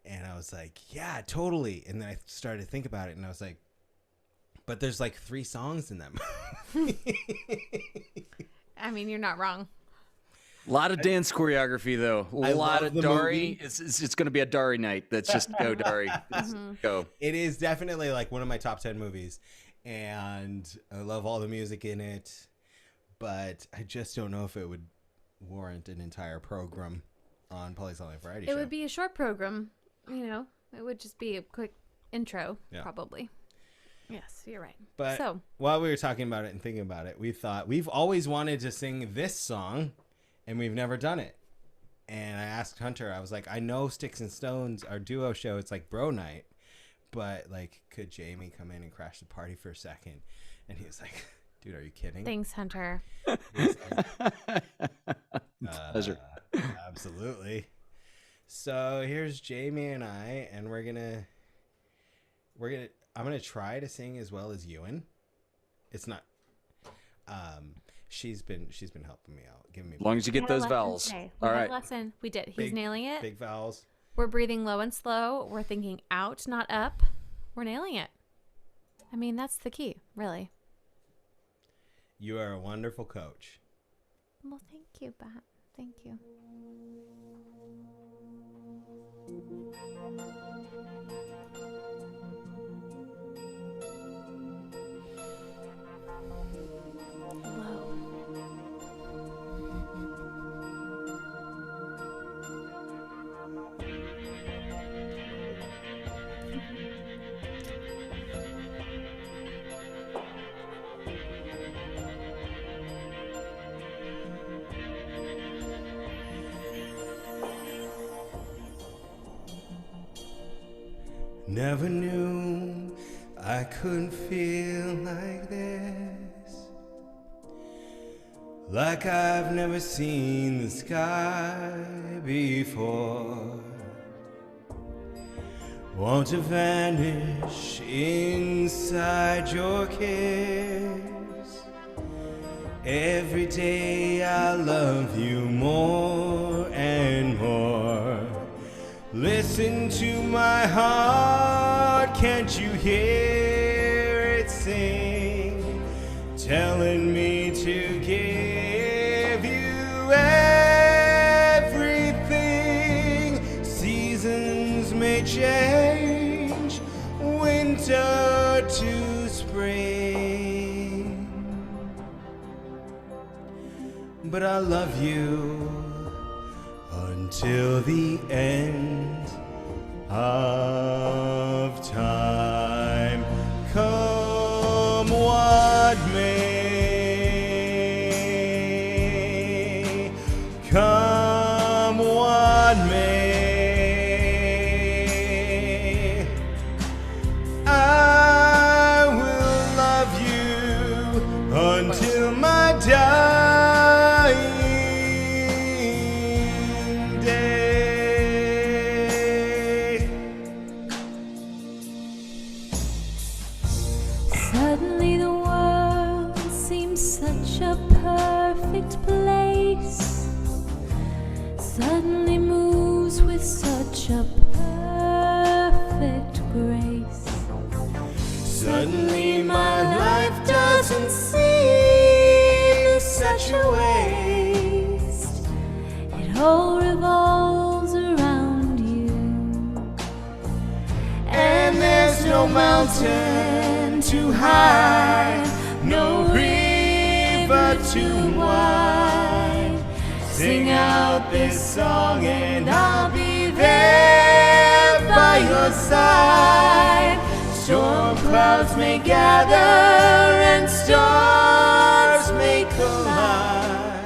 And I was like, yeah, totally. And then I started to think about it, and I was like, but there's like 3 songs in them. I mean, you're not wrong. A lot of dance choreography, though. A lot love of the Dari. movie. It's going to be a Dari night. Let's just go, Dari. Let's go. It is definitely like one of my top 10 movies, and I love all the music in it, but I just don't know if it would warrant an entire program on Paulie's Online Variety Show. It would be a short program. It would just be a quick intro, probably. Yes, you're right. But so, while we were talking about it and thinking about it, we thought we've always wanted to sing this song, and we've never done it. And I asked Hunter, I was like, I know Sticks and Stones, our duo show, it's like bro night, but like, could Jamie come in and crash the party for a second? And he was like, dude, are you kidding? Thanks, Hunter. Pleasure. Absolutely. So here's Jamie and I, and I'm gonna try to sing as well as Ewan. It's not. She's been helping me out, giving me. As long as you get those vowels. All right. Lesson. We did. He's nailing it. Big vowels. We're breathing low and slow. We're thinking out, not up. We're nailing it. I mean, that's the key, really. You are a wonderful coach. Well, thank you, Bat. Thank you. Low. Never knew I could feel like this, like I've never seen the sky before. Want to vanish inside your kiss. Every day I love you more and more. Listen to my heart, can't you hear it sing? Telling me to give you everything. Seasons may change, winter to spring, but I love you until the end of time. Come what may, come what may, I will love you until my dying day. Suddenly the world seems such a perfect place. Suddenly moves with such a perfect grace. Suddenly my life doesn't seem such a waste. It all revolves around you. And there's no mountain too high, no river too wide. Sing out this song and I'll be there by your side. Storm clouds may gather and stars may collide,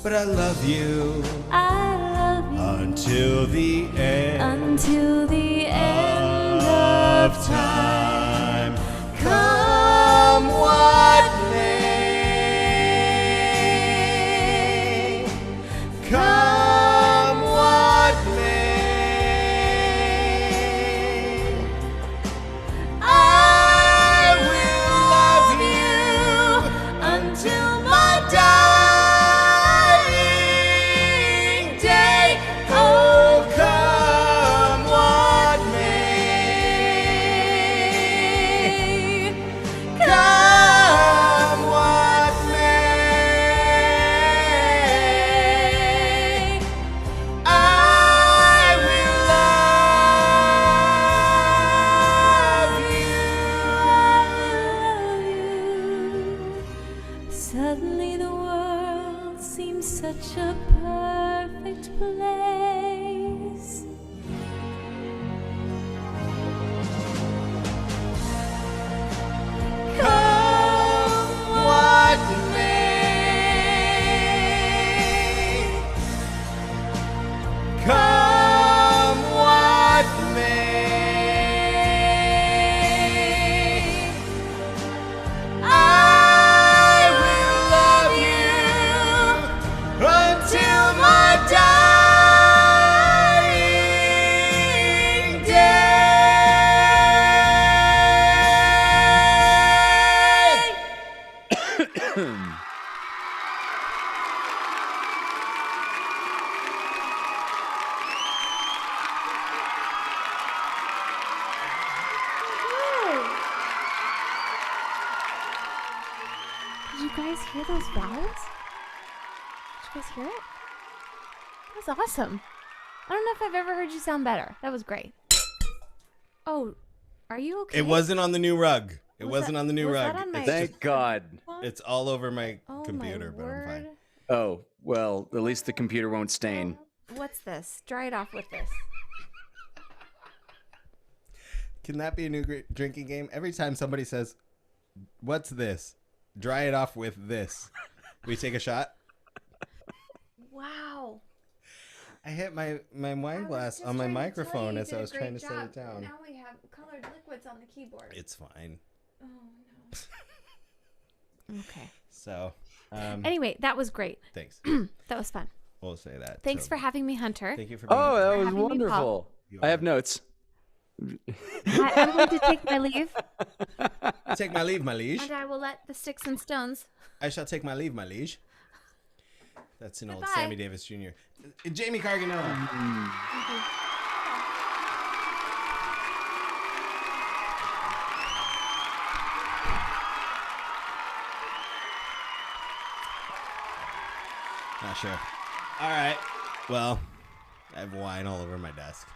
but I love you I love you until the end until the end of of time. Come what may, come what may, I will love you until my dying day. Oh, come what may, come what may, I will love you. Suddenly the world seems such a perfect place. Come what may, guys hear those vowels? Did you guys hear it? That was awesome. I don't know if I've ever heard you sound better. That was great. Oh, are you okay? It wasn't on the new rug. It Was wasn't that- on the new was rug. that on my- Thank God. It's all over my Oh, computer, my but I'm fine. word. Oh, well, at least the computer won't stain. What's this? Dry it off with this. Can that be a new drinking game? Every time somebody says, "What's this?" Dry it off with this. We take a shot. Wow. I hit my wine glass on my microphone as I was trying to set it down. Now we have colored liquids on the keyboard. It's fine. Oh no. Okay. So, Anyway, that was great. thanks. That was fun. We'll say that. Thanks So, for having me, Hunter. Thank you for being Oh, here. that was having me, Paul. wonderful. I have notes. I'm going to take my leave, Take my leave, my liege. and I will let the sticks and stones. I shall take my leave, my liege. That's an old Goodbye. Sammy Davis Jr. Jamie Carganilla. Not sure. All right. Well, I have wine all over my desk.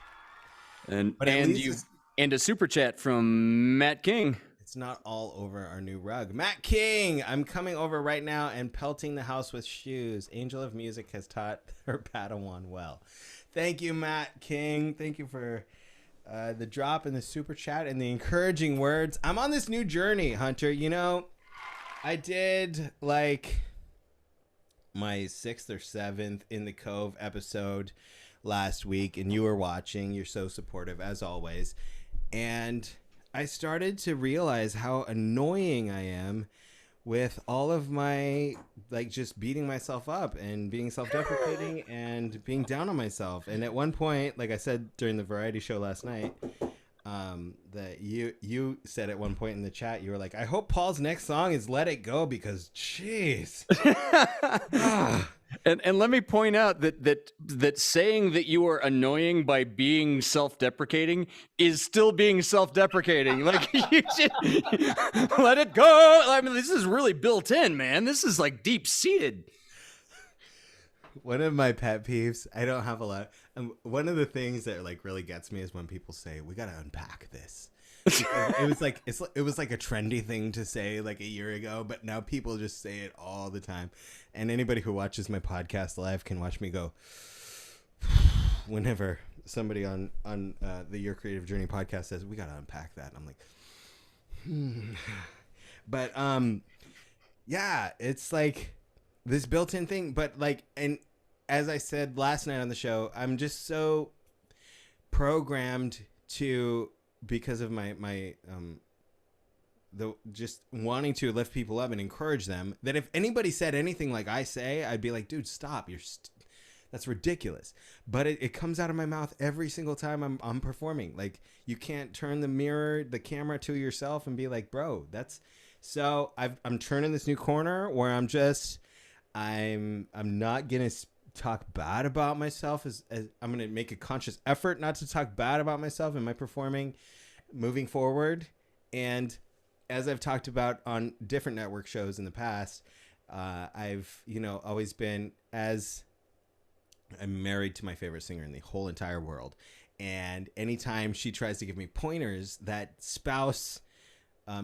And But at least you it's- and a super chat from Matt King. It's not all over our new rug. Matt King, I'm coming over right now and pelting the house with shoes. Angel of Music has taught her Padawan well. Thank you, Matt King. Thank you for the drop and the super chat and the encouraging words. I'm on this new journey, Hunter. You know, I did like my 6th or 7th in the Cove episode last week, and you were watching. You're so supportive, as always. And I started to realize how annoying I am with all of my, like, just beating myself up and being self-deprecating and being down on myself. And at one point, like I said during the variety show last night, that you said at one point in the chat, you were like, I hope Paul's next song is Let It Go, because jeez. And let me point out that saying that you are annoying by being self-deprecating is still being self-deprecating. Like, you should let it go. I mean, this is really built in, man. This is like deep-seated. One of my pet peeves, I don't have a lot. One of the things that like really gets me is when people say, "We got to unpack this." It was like it was like a trendy thing to say like a year ago, but now people just say it all the time. And anybody who watches my podcast live can watch me go whenever somebody on the Your Creative Journey podcast says, "We got to unpack that." And I'm like, But yeah, it's like this built-in thing, but like, and as I said last night on the show, I'm just so programmed to, because of my the just wanting to lift people up and encourage them, that if anybody said anything like I say, I'd be like, dude, stop, that's ridiculous. But it comes out of my mouth every single time I'm performing. Like, you can't turn the camera to yourself and be like, bro, that's. So I'm turning this new corner where I'm not gonna talk bad about myself, as I'm gonna make a conscious effort not to talk bad about myself in my performing moving forward. And as I've talked about on different network shows in the past, I've always been, as I'm married to my favorite singer in the whole entire world, and anytime she tries to give me pointers, that spouse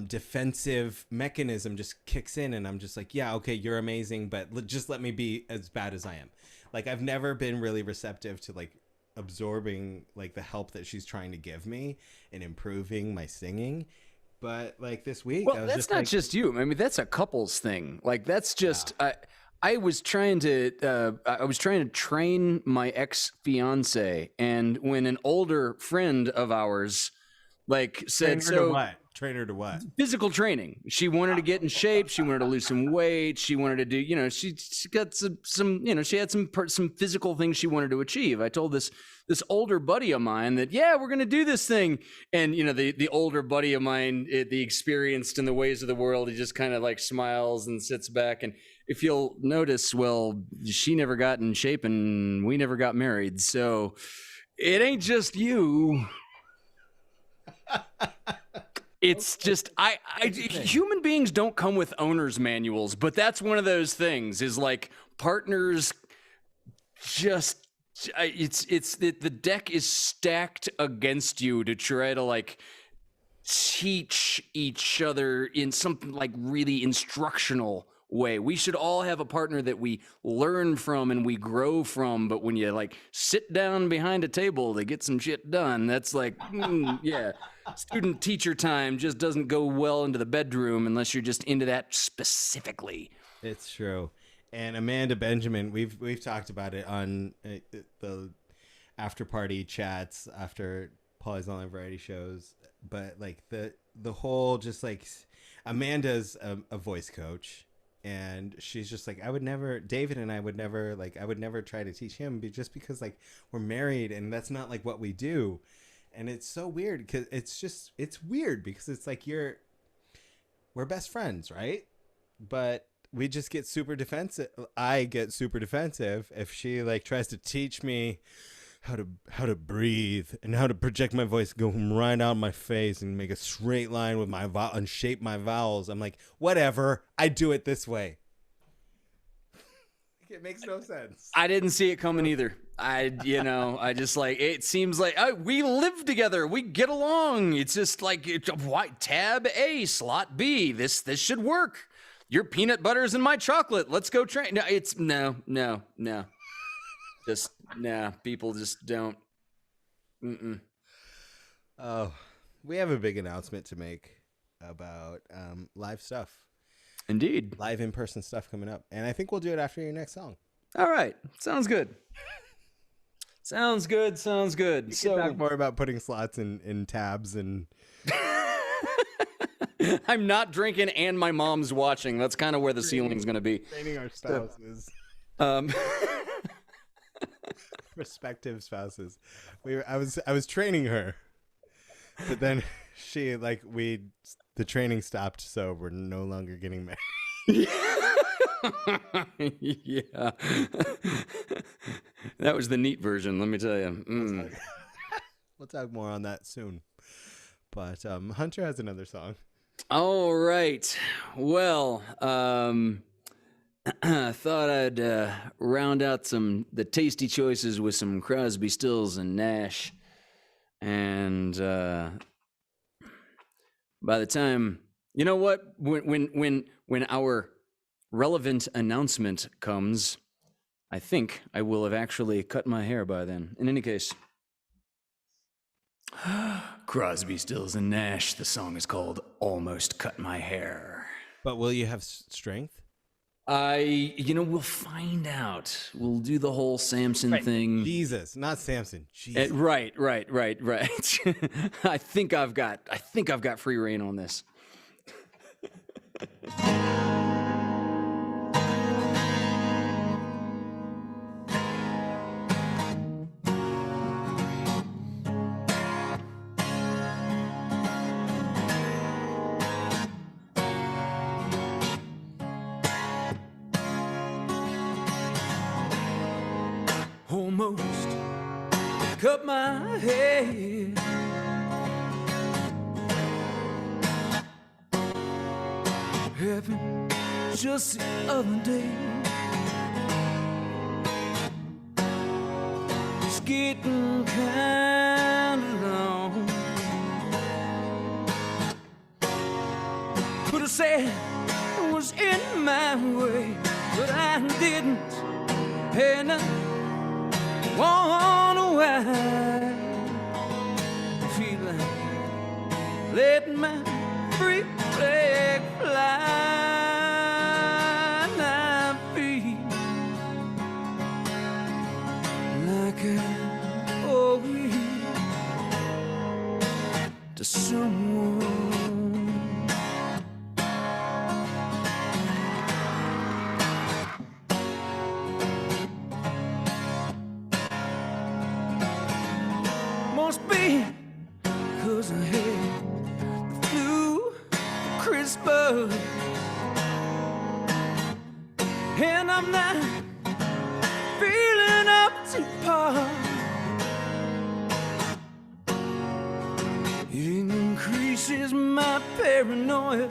defensive mechanism just kicks in, and I'm just like, yeah, okay, you're amazing, but just let me be as bad as I am. Like, I've never been really receptive to like absorbing like the help that she's trying to give me and improving my singing. But like this week, Well, I was that's just not like, just you. I mean, that's a couples thing. Like, that's just I was trying to train my ex-fiance, and when an older friend of ours like said, train her to what? Physical training. She wanted to get in shape. She wanted to lose some weight. She wanted to do, she got some, she had some physical things she wanted to achieve. I told this older buddy of mine that, yeah, we're going to do this thing. And, the older buddy of mine, the experienced in the ways of the world, he just kind of like smiles and sits back. And if you'll notice, well, she never got in shape and we never got married. So it ain't just you. It's just human beings don't come with owner's manuals, but that's one of those things is like partners just the deck is stacked against you to try to like teach each other in something like really instructional way. We should all have a partner that we learn from and we grow from, but when you like sit down behind a table to get some shit done, that's like yeah, student teacher time just doesn't go well into the bedroom unless you're just into that specifically. It's true. And Amanda Benjamin, we've talked about it on the after party chats after Paulie's Online Variety shows, but like the whole just like Amanda's a voice coach. And she's just like, David and I would never try to teach him just because like we're married and that's not like what we do. And it's so weird because it's weird because it's like we're best friends, right? But we just get super defensive. I get super defensive if she like tries to teach me how to breathe and how to project my voice, go right out of my face and make a straight line with my vowel and shape my vowels. I'm like, whatever, I do it this way. It makes no sense. I didn't see it coming either. I just like, it seems like we live together. We get along. It's just like tab A, slot B. This should work. Your peanut butter's in my chocolate. Let's go train. No, it's no. Just people just don't. Oh, we have a big announcement to make about live stuff. Indeed. Live in-person stuff coming up. And I think we'll do it after your next song. All right. Sounds good. Sounds good. You can talk more about putting slots in tabs and... I'm not drinking and my mom's watching. That's kind of where the ceiling's going to be. Training our spouses. Respective spouses. I was training her, but then she the training stopped, so we're no longer getting married. Yeah. That was the neat version, let me tell you. We'll talk more on that soon. But Hunter has another song. All right. Well, I thought I'd round out the tasty choices with some Crosby, Stills, and Nash. And by the time, you know what? When our relevant announcement comes, I think I will have actually cut my hair by then. In any case, Crosby, Stills, and Nash. The song is called "Almost Cut My Hair." But will you have strength? We'll find out. We'll do the whole Samson thing. Jesus, not Samson. Jesus. Right. I think I've got free reign on this. Almost cut my hair. Happened just the other day. It's getting kind of long, but I said it was in my way, but I didn't. And I wonder why I feel like letting my free flag fly. And I feel like I owe it to someone. Must be 'cause I had the flu for Christmas, and I'm not feeling up to par. It increases my paranoia,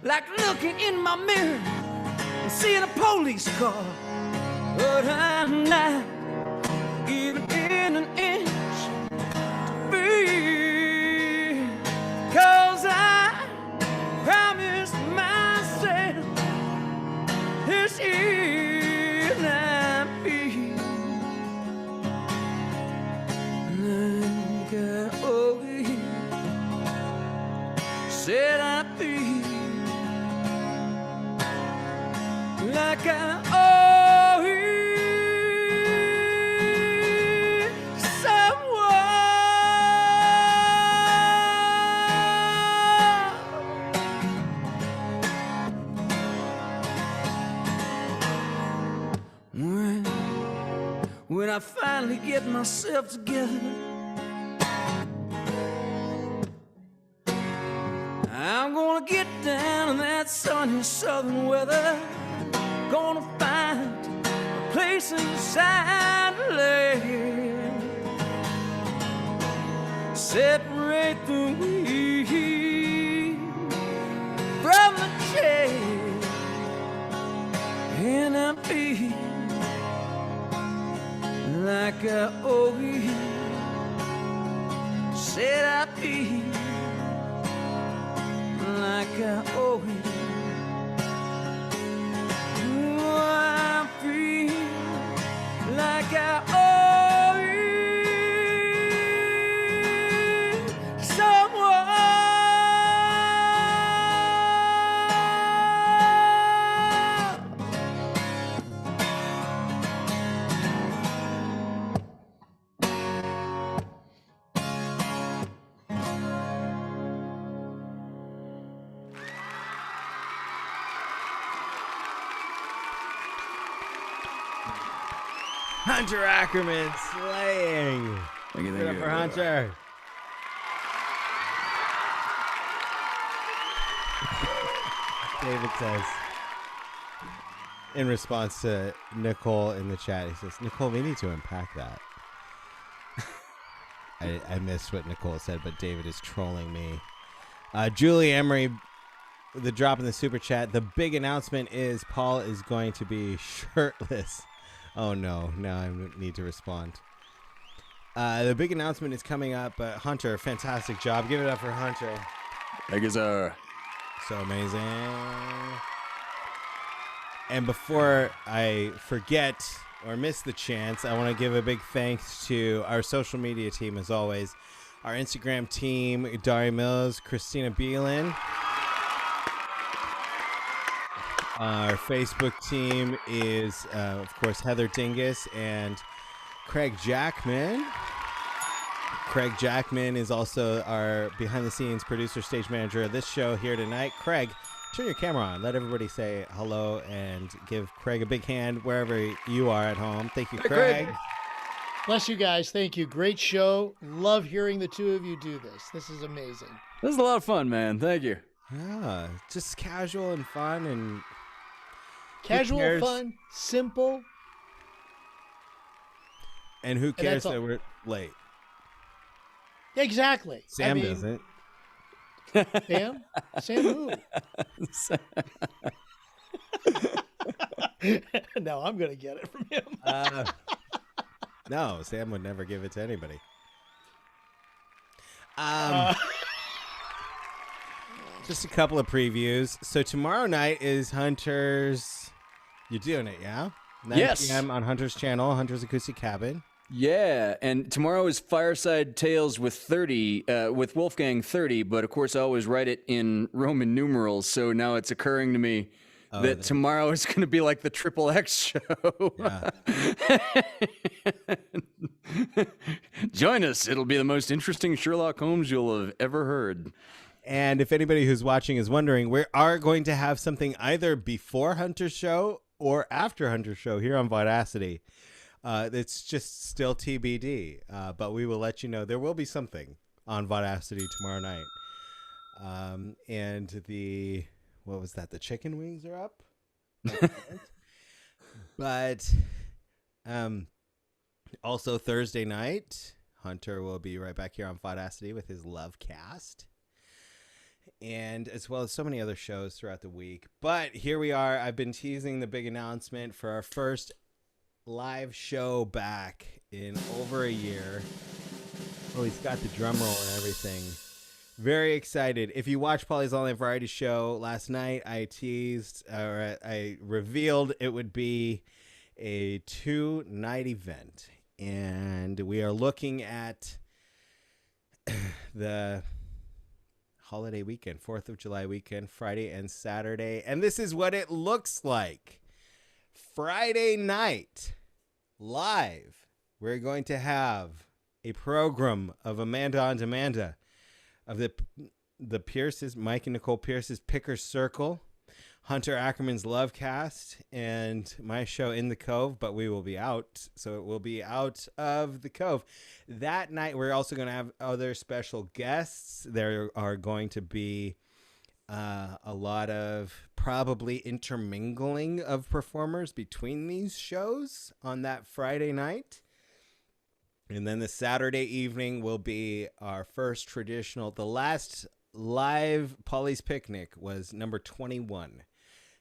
like looking in my mirror and seeing a police car. But I'm not even in an inch to be, 'cause I promised myself this year I'd be like I always said I'd be, like I always someone. When I finally get myself together, I'm gonna get down in that sunny southern weather. Gonna find a place inside the land, separate the wheat from the chaff, and I'll be like I always said I'd be, like I always. Oh, I feel like I always someone. Hunter Ackerman slaying. Thank you, Give it thank up you. for Hunter. David says, in response to Nicole in the chat, he says, Nicole, we need to unpack that. I missed what Nicole said, but David is trolling me. Julie Emery, the drop in the super chat. The big announcement is Paul is going to be shirtless. Oh no, now I need to respond. The big announcement is coming up. Hunter, fantastic job. Give it up for Hunter. Thank you, sir. So amazing. And before I forget or miss the chance, I want to give a big thanks to our social media team, as always. Our Instagram team, Dari Mills, Christina Beelan. Our Facebook team is, of course, Heather Dingus and Craig Jackman. Craig Jackman is also our behind-the-scenes producer, stage manager of this show here tonight. Craig, turn your camera on. Let everybody say hello and give Craig a big hand wherever you are at home. Thank you, Craig. Bless you guys. Thank you. Great show. Love hearing the two of you do this. This is amazing. This is a lot of fun, man. Thank you. Yeah, just casual and fun and Casual, cares? fun, simple. and who cares that's all. that we're late? Exactly. Sam doesn't. Sam? Sam who? No, I'm going to get it from him. No, Sam would never give it to anybody. Just a couple of previews. So tomorrow night is Hunter's. You're doing it, yeah? 9 Yes. p.m. on Hunter's channel, Hunter's Acoustic Cabin. Yeah, and tomorrow is Fireside Tales with 30, with Wolfgang 30, but of course I always write it in Roman numerals, so now it's occurring to me that tomorrow is going to be like the Triple X show. Yeah. Join us. It'll be the most interesting Sherlock Holmes you'll have ever heard. And if anybody who's watching is wondering, we are going to have something either before Hunter's show or after Hunter's show here on Vaudacity. It's just still TBD, but we will let you know. There will be something on Vaudacity tomorrow night. And the, what was that? The chicken wings are up. But also Thursday night, Hunter will be right back here on Vaudacity with his LOVECAST. and as well as so many other shows throughout the week. But here we are. I've been teasing the big announcement for our first live show back in over a year. Oh, he's got the drum roll and everything. Very excited. If you watched Paulie's Online Variety Show last night, I revealed it would be a 2-night event. And we are looking at the holiday weekend, 4th of July weekend, Friday and Saturday. And this is what it looks like. Friday night, live, we're going to have a program of Amanda on Amanda, of the Pierces, Mike and Nicole Pierce's Picker Circle, Hunter Ackerman's LOVECAST, and my show In the Cove, but we will be out, so it will be out of the Cove. That night, we're also going to have other special guests. There are going to be a lot of probably intermingling of performers between these shows on that Friday night. And then the Saturday evening will be our first traditional. The last live Paulie's Picnic was number 21.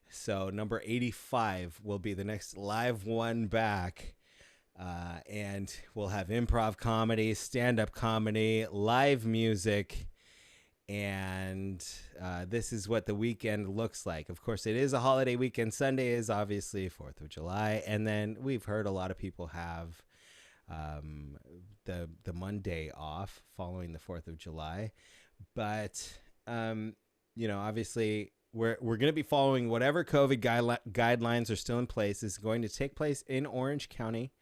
So number 85 will be the next live one back. And we'll have improv comedy, stand-up comedy, live music. And this is what the weekend looks like. Of course, it is a holiday weekend. Sunday is obviously 4th of July. And then we've heard a lot of people have the Monday off following the 4th of July. But, obviously we're going to be following whatever COVID guidelines are still in place. This is going to take place in Orange County,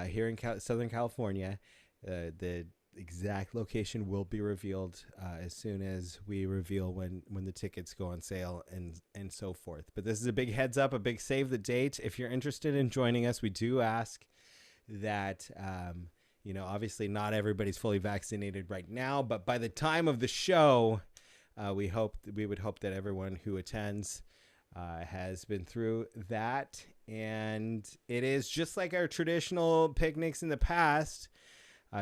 here in Southern California. The exact location will be revealed as soon as we reveal when the tickets go on sale and so forth. But this is a big heads up, a big save the date. If you're interested in joining us, we do ask that, obviously not everybody's fully vaccinated right now, but by the time of the show, we would hope that everyone who attends has been through that. And it is just like our traditional picnics in the past.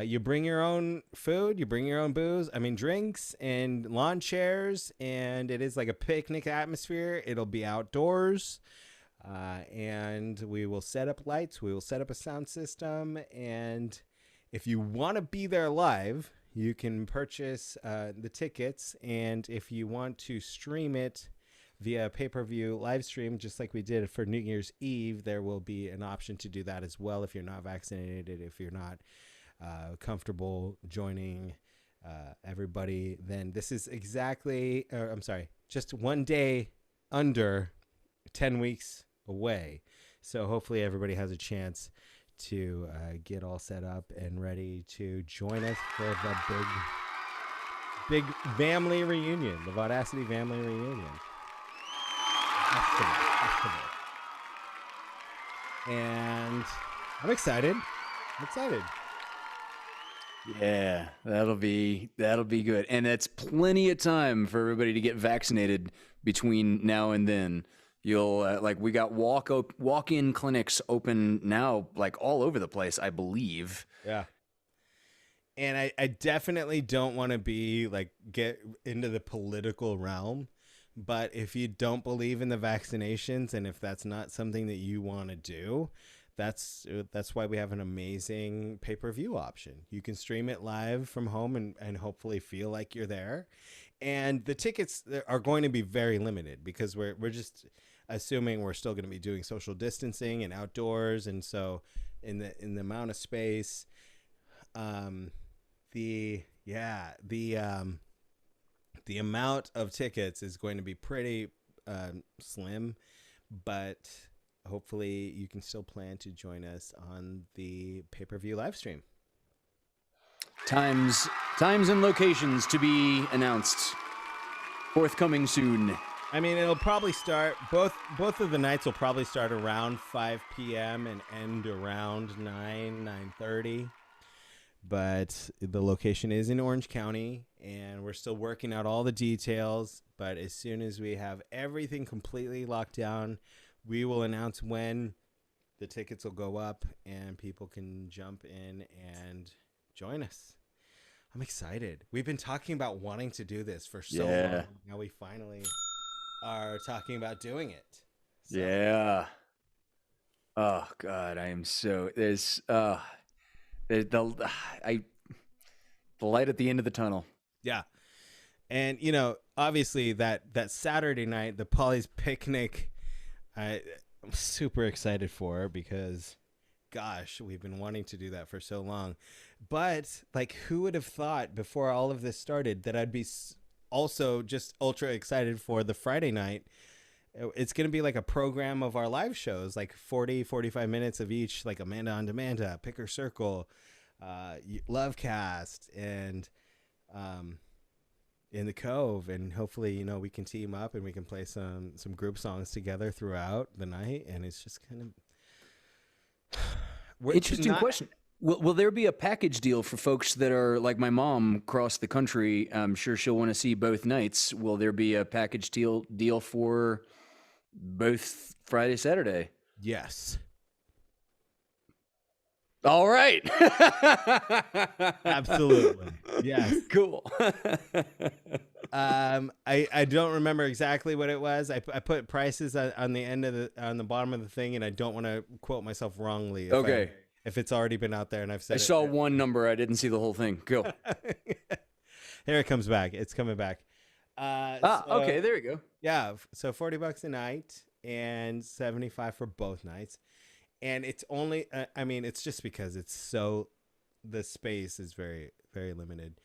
You bring your own food, you bring your own booze, drinks and lawn chairs, and it is like a picnic atmosphere. It'll be outdoors. And we will set up lights. We will set up a sound system. And if you want to be there live, you can purchase the tickets. And if you want to stream it via pay-per-view live stream, just like we did for New Year's Eve, there will be an option to do that as well if you're not vaccinated, if you're not comfortable joining everybody. Then this is just one day under 10 weeks away. So hopefully everybody has a chance to get all set up and ready to join us for the big family reunion, the Vaudacity family reunion. Festival. And I'm excited. Yeah, that'll be good. And that's plenty of time for everybody to get vaccinated between now and then. You'll we got walk-in clinics open now, like all over the place, I believe. Yeah. And I definitely don't want to be get into the political realm, but if you don't believe in the vaccinations and if that's not something that you want to do, that's why we have an amazing pay-per-view option. You can stream it live from home and hopefully feel like you're there. And the tickets are going to be very limited because we're just assuming we're still going to be doing social distancing and outdoors. And so in the amount of space, the amount of tickets is going to be pretty slim, but hopefully you can still plan to join us on the pay-per-view live stream. Times and locations to be announced. Forthcoming soon. It'll probably start, both of the nights will probably start around 5 p.m. and end around 9:30. But the location is in Orange County, and we're still working out all the details. But as soon as we have everything completely locked down, we will announce when the tickets will go up and people can jump in and join us. I'm excited. We've been talking about wanting to do this for so Yeah. long. Now we finally are talking about doing it. So, Yeah. Oh God, I am so the light at the end of the tunnel. Yeah. And obviously that Saturday night, the Paulie's picnic, I'm super excited for, because gosh, we've been wanting to do that for so long. But like, who would have thought before all of this started that I'd be also just ultra excited for the Friday night? It's going to be like a program of our live shows, like 45 minutes of each, like Amanda on Demanda, Picker Circle, Lovecast, and in the Cove. And hopefully, we can team up and we can play some group songs together throughout the night. And it's just kind of Interesting question. Will there be a package deal for folks that are like my mom across the country? I'm sure she'll want to see both nights. Will there be a package deal for both Friday, Saturday? Yes. All right. Absolutely. Yes. Cool. I don't remember exactly what it was. I put prices on the end of on the bottom of the thing, and I don't want to quote myself wrongly. Okay. If it's already been out there and I've said I saw one number. I didn't see the whole thing. Cool. Here it comes back. It's coming back. Okay. There you go. Yeah. So $40 a night and $75 for both nights. And it's only, it's just because the space is very, very limited.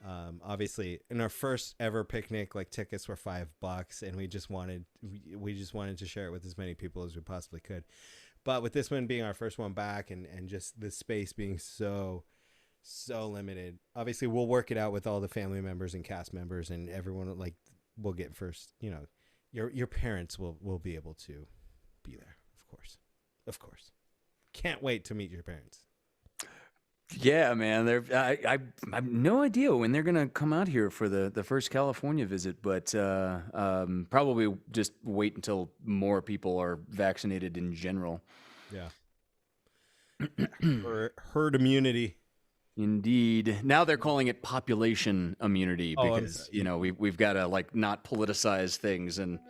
Obviously in our first ever picnic, like, tickets were $5 and we just wanted to share it with as many people as we possibly could. But with this one being our first one back and just the space being so limited, obviously we'll work it out with all the family members and cast members and everyone. Like, we'll get first, your parents will be able to be there. Of course. Can't wait to meet your parents. Yeah, man. I have no idea when they're gonna come out here for the first California visit, but probably just wait until more people are vaccinated in general. Yeah. Herd immunity. Indeed. Now they're calling it population immunity Oh, because we've got to not politicize things and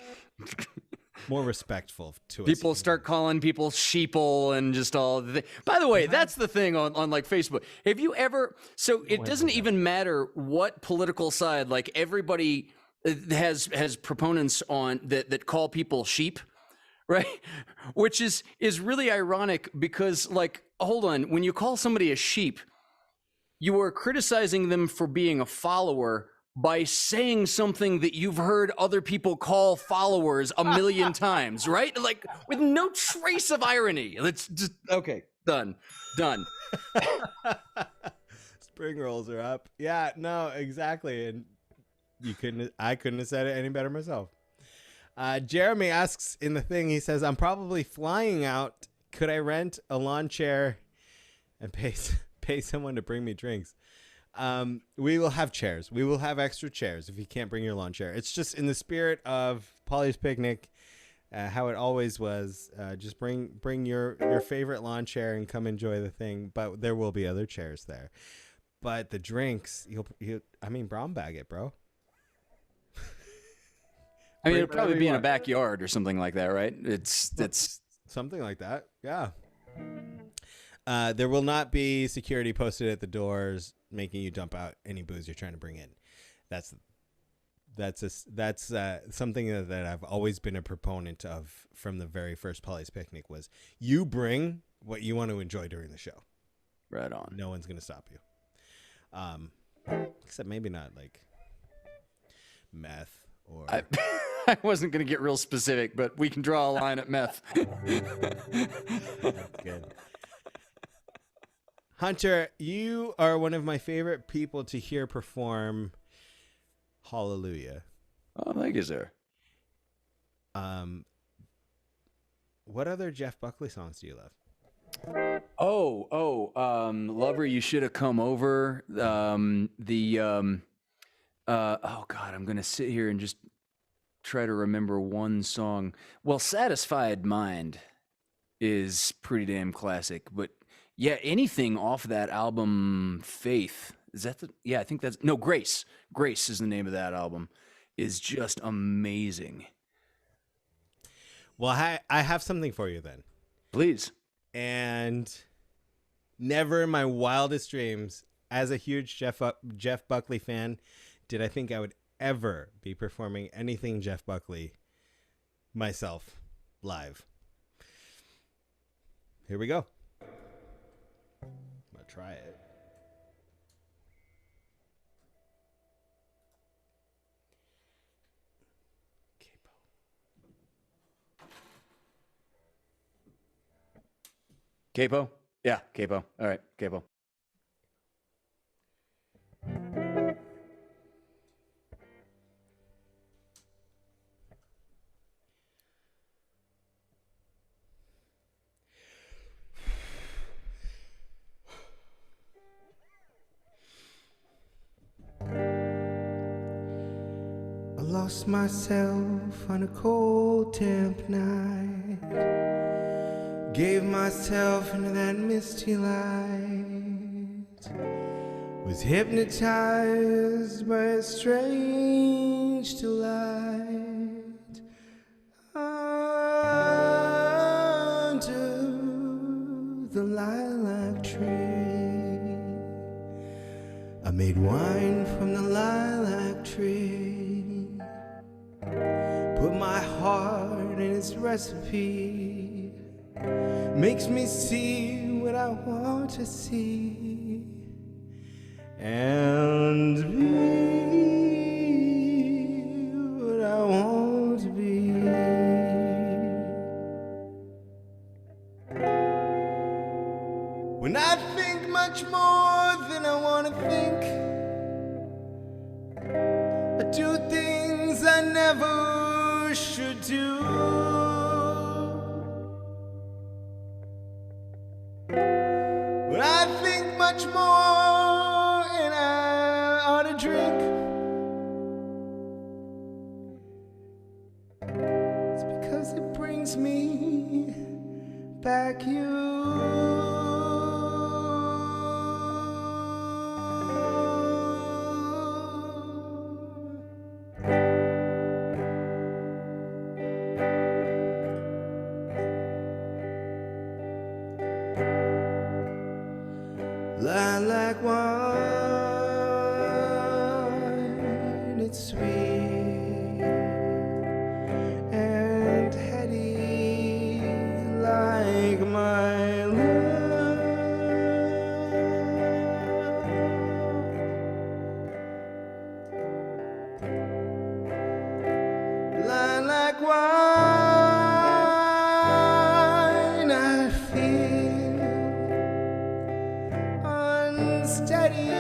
more respectful to us. People start calling people sheeple and just all the By the way, that's the thing on like Facebook. Have you ever? So it doesn't even matter what political side. Like, everybody has proponents on that call people sheep, right? Which is really ironic because, like, hold on, when you call somebody a sheep, you are criticizing them for being a follower by saying something that you've heard other people call followers a million times, right? Like, with no trace of irony. Let's just, okay, done. Spring rolls are up. Yeah, no, exactly. And I couldn't have said it any better myself. Jeremy asks in the thing, he says, I'm probably flying out. Could I rent a lawn chair and pay someone to bring me drinks? We will have chairs. We will have extra chairs if you can't bring your lawn chair. It's just in the spirit of Paulie's picnic, how it always was. Just bring your favorite lawn chair and come enjoy the thing. But there will be other chairs there. But the drinks, brown bag it, bro. I mean, it'll probably be in a backyard or something like that, right? It's something like that. Yeah. There will not be security posted at the doors making you dump out any booze you're trying to bring in. That's something that I've always been a proponent of from the very first Paulie's picnic was you bring what you want to enjoy during the show. Right on. No one's going to stop you. Except maybe not like meth or... I wasn't going to get real specific, but we can draw a line at meth. That's good. Hunter, you are one of my favorite people to hear perform Hallelujah. Oh, thank you, sir. What other Jeff Buckley songs do you love? Lover, You Should Have Come Over. Oh God, I'm going to sit here and just try to remember one song. Well, Satisfied Mind is pretty damn classic, but yeah, anything off that album Faith Is that the? Yeah, I think that's no. Grace. Grace is the name of that album. Is just amazing. Well, I have something for you then. Please. And never in my wildest dreams, as a huge Jeff Buckley fan, did I think I would ever be performing anything Jeff Buckley myself live. Here we go. I'm going to try it. Capo? Yeah, capo. All right, capo. I lost myself on a cold, damp night. Gave myself into that misty light. Was hypnotized by a strange delight. Under the lilac tree, I made wine from the lilac tree. Put my heart in its recipe. Makes me see what I want to see and be what I want to be. When I think much more than I want to think, I do things I never should do. When I think much more and I ought to drink, it's because it brings me back you. Lilac wine, it's sweet and heady like my love. Lilac wine, I feel unsteady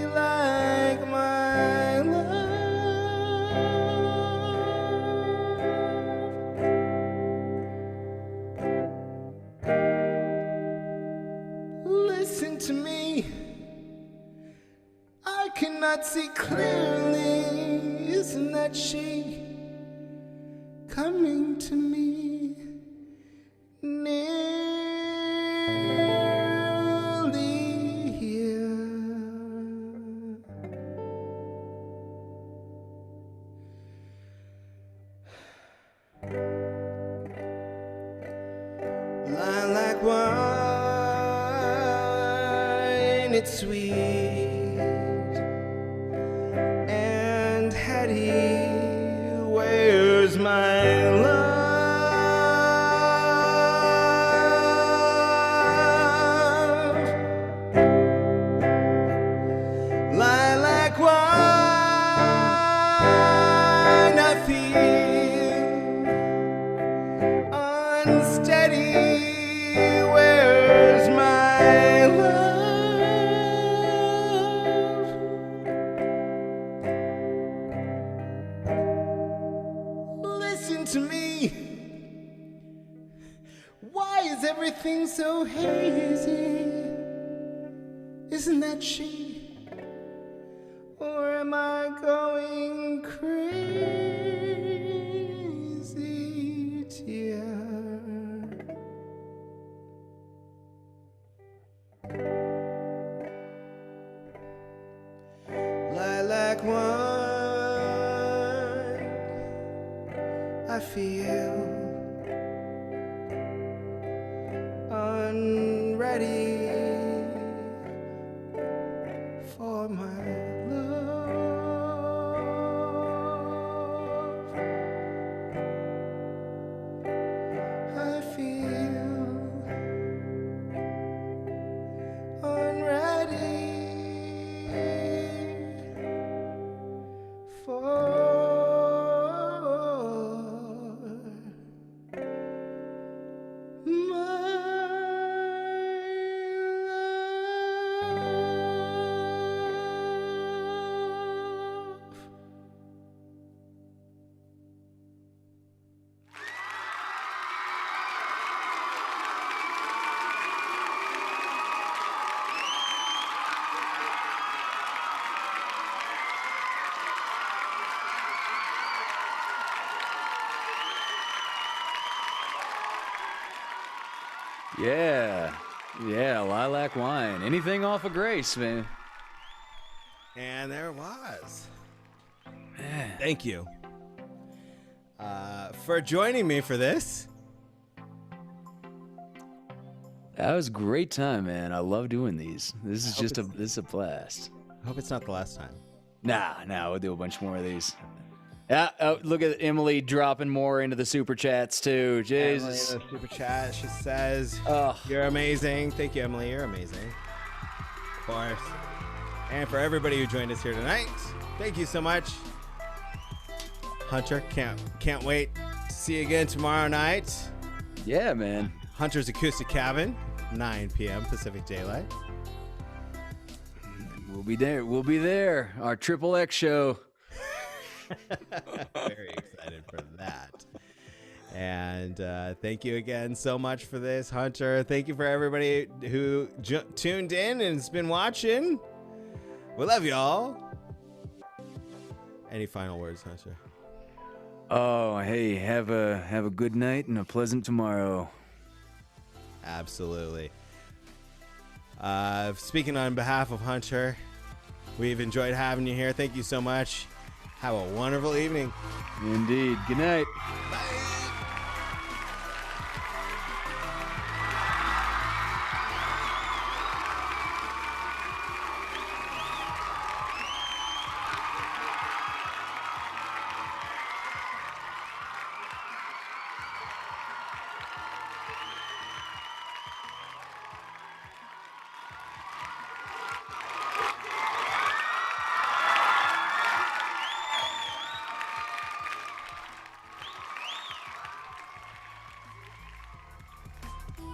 like my love. Listen to me, I cannot see clearly. Isn't that she coming to me? Nearly here. Lilac wine, it's sweet and heady. Where's my love? Lilac wine, I feel unsteady. Where's my love? Listen to me. Why is everything so hazy? Isn't that she? Or am I going crazy, dear? Yeah. Yeah, lilac wine. Anything off of Grace, man. And there it was. Thank you for joining me for this. That was a great time, man. I love doing these. This is a blast. I hope it's not the last time. Nah, we'll do a bunch more of these. Yeah, oh, look at Emily dropping more into the super chats too. Jesus. Emily in the super chat, she says, Oh. "You're amazing." Thank you, Emily. You're amazing. Of course. And for everybody who joined us here tonight, thank you so much. Hunter, can't wait to see you again tomorrow night. Yeah, man. Hunter's Acoustic Cabin, 9 p.m. Pacific Daylight. We'll be there. We'll be there. Our Triple X show. Very excited for that. And thank you again so much for this, Hunter. Thank you for everybody who tuned in and has been watching. We love y'all. Any final words, Hunter? Oh, hey, have a good night and a pleasant tomorrow. Absolutely. Speaking on behalf of Hunter, we've enjoyed having you here. Thank you so much. Have a wonderful evening. Indeed. Good night. Bye.